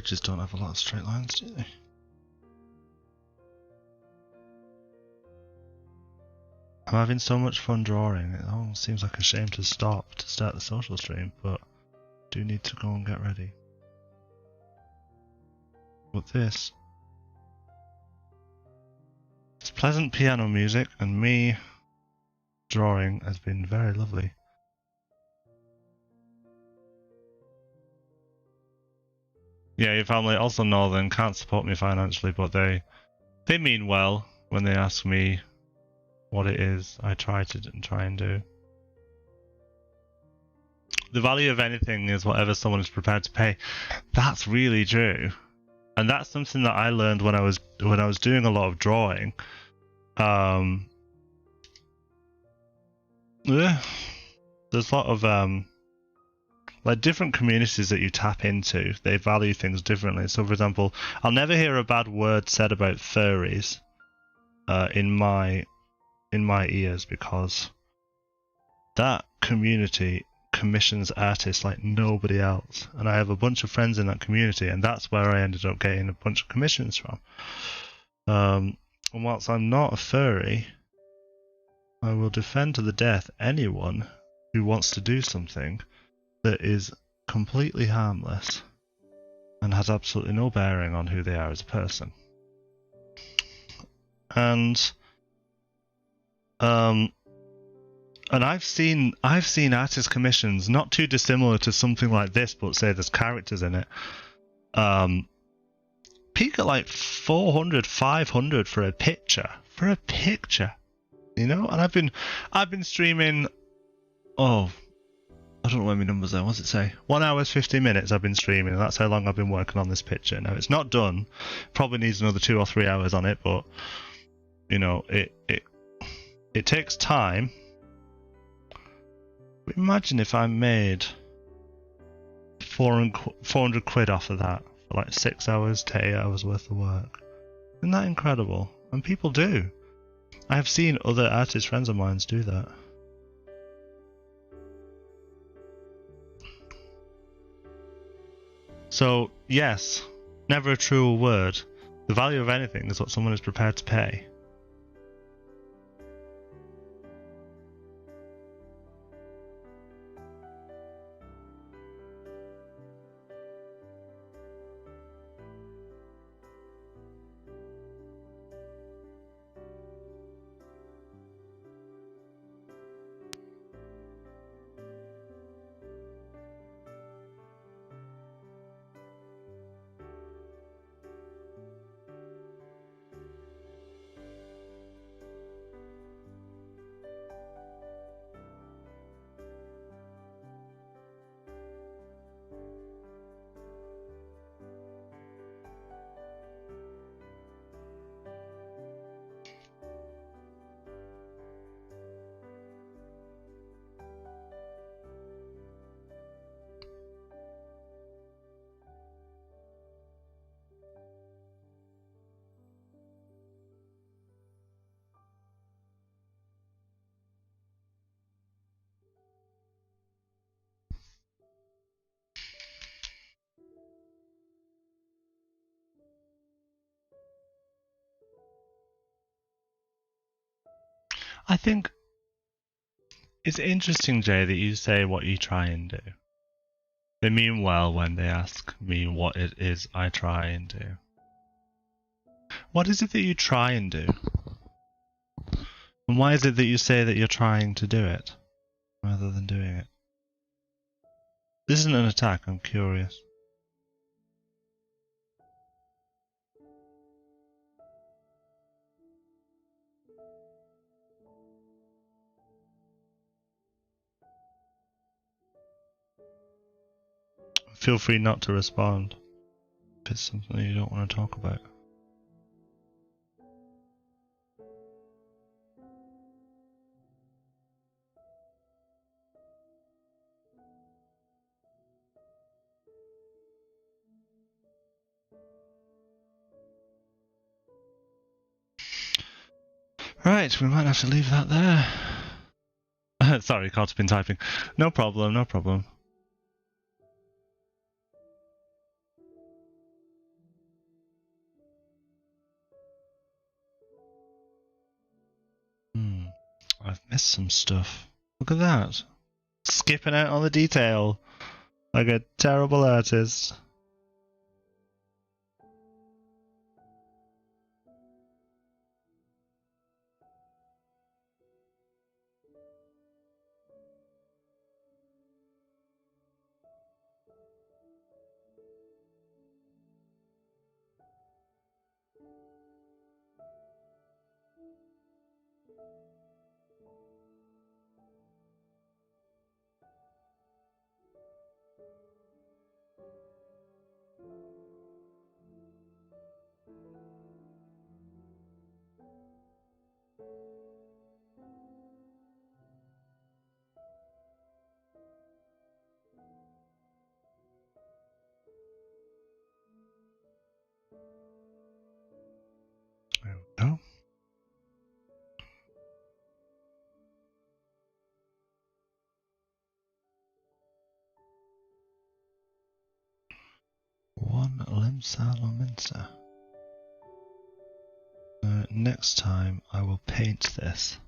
Speaker 1: bridges don't have a lot of straight lines, do they? I'm having so much fun drawing, it almost seems like a shame to stop to start the social stream, but I do need to go and get ready. But this pleasant piano music and me drawing has been very lovely. Yeah, your family, also Northern, can't support me financially, but they mean well when they ask me what it is I try and do. The value of anything is whatever someone is prepared to pay. That's really true. And that's something that I learned when I was doing a lot of drawing. Yeah, there's a lot of like different communities that you tap into. They value things differently. So, for example, I'll never hear a bad word said about furries in my ears, because that community commissions artists like nobody else, and I have a bunch of friends in that community, and that's where I ended up getting a bunch of commissions from. And whilst I'm not a furry, I will defend to the death anyone who wants to do something that is completely harmless and has absolutely no bearing on who they are as a person. And I've seen artist commissions not too dissimilar to something like this, but say there's characters in it. Peak at like 400, 500 for a picture. You know? And I've been streaming, I don't know where my numbers are. What's it say? 1 hour 50 minutes I've been streaming, and that's how long I've been working on this picture. Now it's not done. Probably needs another 2 or 3 hours on it, but you know, it takes time. But imagine if I made 400 quid off of that for like 6 hours to 8 hours worth of work. Isn't that incredible? And people do. I have seen other artist friends of mine do that. So, yes, never a truer word. The value of anything is what someone is prepared to pay. I think it's interesting, Jay, that you say what you try and do. They mean well when they ask me what it is I try and do. What is it that you try and do? And why is it that you say that you're trying to do it, rather than doing it? This isn't an attack, I'm curious. Feel free not to respond if it's something you don't want to talk about. Right, we might have to leave that there. Sorry, Carter's been typing. No problem, no problem. I've missed some stuff. Look at that. Skipping out on the detail. Like a terrible artist. There we go. One Limsal Mincer. Next time I will paint this.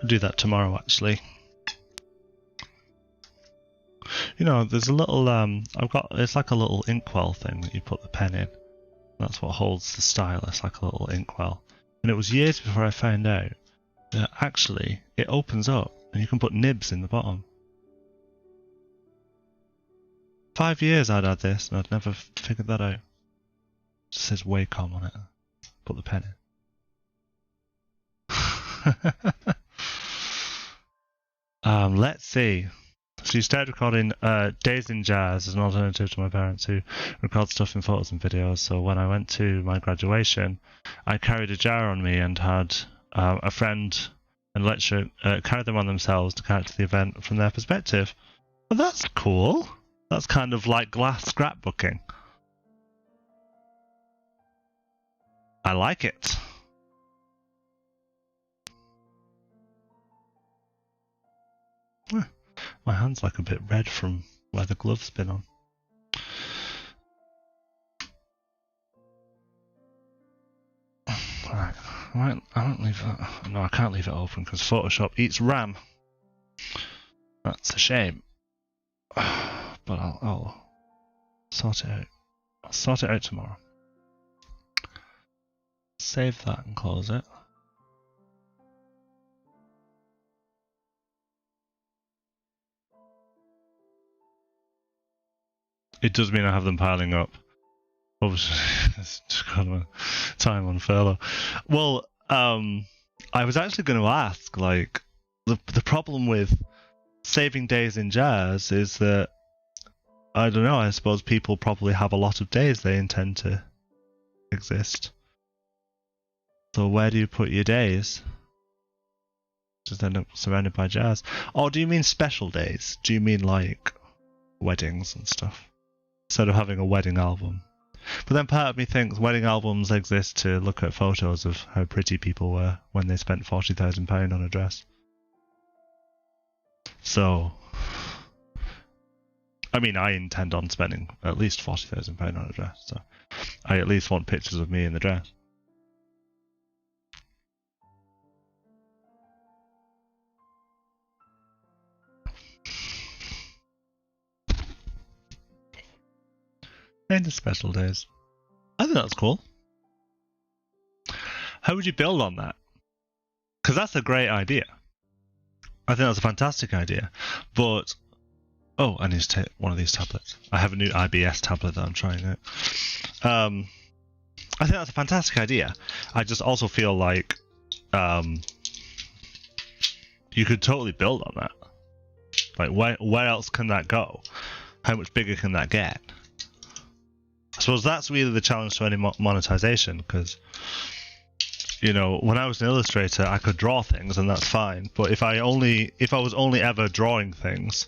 Speaker 1: I'll do that tomorrow, actually. You know, there's a little it's like a little inkwell thing that you put the pen in. That's what holds the stylus, like a little inkwell. And it was years before I found out that actually it opens up and you can put nibs in the bottom. 5 years I'd had this and I'd never figured that out. It just says Wacom on it. Put the pen in. Let's see. So you started recording Days in Jazz as an alternative to my parents who record stuff in photos and videos. So when I went to my graduation, I carried a jar on me and had a friend and lecturer carry them on themselves to character the event from their perspective. Well, that's cool. That's kind of like glass scrapbooking. I like it. My hand's like a bit red from where the glove's been on. Right, I don't leave that. No, I can't leave it open because Photoshop eats RAM. That's a shame. But I'll sort it out. I'll sort it out tomorrow. Save that and close it. It does mean I have them piling up. Obviously, it's just kind of a time on furlough. Well, I was actually going to ask, like, the problem with saving Days in Jazz is that, I don't know, I suppose people probably have a lot of days they intend to exist. So where do you put your days? Just end up surrounded by jazz. Or do you mean special days? Do you mean like weddings and stuff? Instead of having a wedding album. But then part of me thinks wedding albums exist to look at photos of how pretty people were when they spent £40,000 on a dress. So, I mean, I intend on spending at least £40,000 on a dress, so I at least want pictures of me in the dress. And the special days. I think that's cool. How would you build on that? Because that's a great idea. I think that's a fantastic idea. But, oh, I need to take one of these tablets. I have a new IBS tablet that I'm trying out. I think that's a fantastic idea. I just also feel like you could totally build on that. Like, where else can that go? How much bigger can that get? I suppose that's really the challenge to any monetization, because, you know, when I was an illustrator, I could draw things, and that's fine. But if I was only ever drawing things,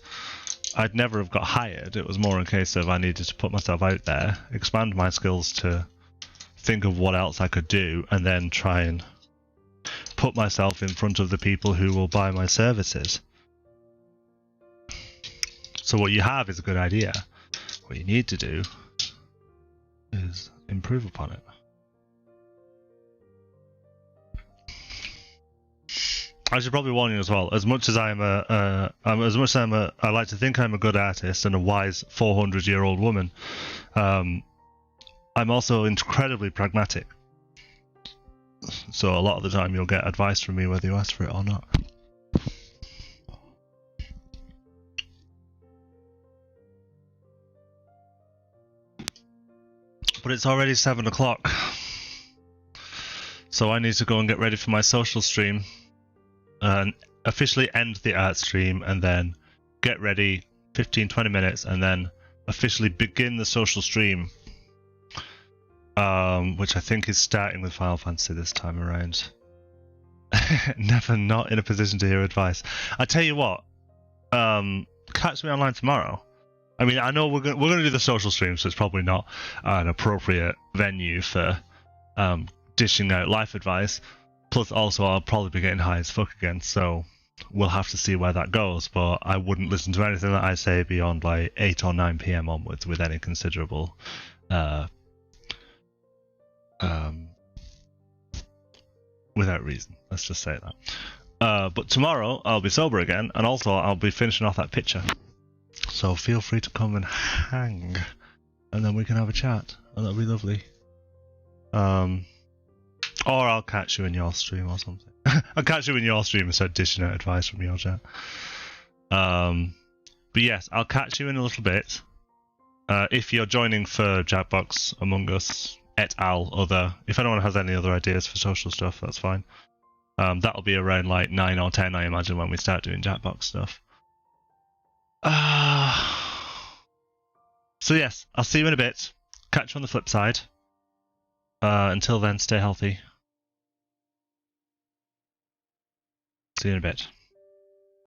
Speaker 1: I'd never have got hired. It was more a case of I needed to put myself out there, expand my skills to think of what else I could do, and then try and put myself in front of the people who will buy my services. So what you have is a good idea. What you need to do is improve upon it. I should probably warn you as well. As much as I like to think I'm a good artist and a wise 400-year-old woman, I'm also incredibly pragmatic. So a lot of the time you'll get advice from me whether you ask for it or not. But it's already 7 o'clock. So I need to go and get ready for my social stream. And officially end the art stream, and then get ready 15-20 minutes, and then officially begin the social stream, which I think is starting with Final Fantasy this time around. Never not in a position to hear advice. I tell you what, catch me online tomorrow. I mean, I know we're gonna do the social stream, so it's probably not an appropriate venue for dishing out life advice. Plus, also, I'll probably be getting high as fuck again, so we'll have to see where that goes. But I wouldn't listen to anything that I say beyond like 8 or 9 p.m. onwards with any considerable without reason. Let's just say that. But tomorrow I'll be sober again, and also I'll be finishing off that picture. So feel free to come and hang, and then we can have a chat, and that'll be lovely. Or I'll catch you in your stream or something. I'll catch you in your stream and start dishing out advice from your chat. But yes, I'll catch you in a little bit. If you're joining for Jackbox, Among Us, et al. Other, if anyone has any other ideas for social stuff, that's fine. That'll be around like 9 or 10, I imagine, when we start doing Jackbox stuff. So yes, I'll see you in a bit. Catch you on the flip side. Until then, stay healthy. See you in a bit.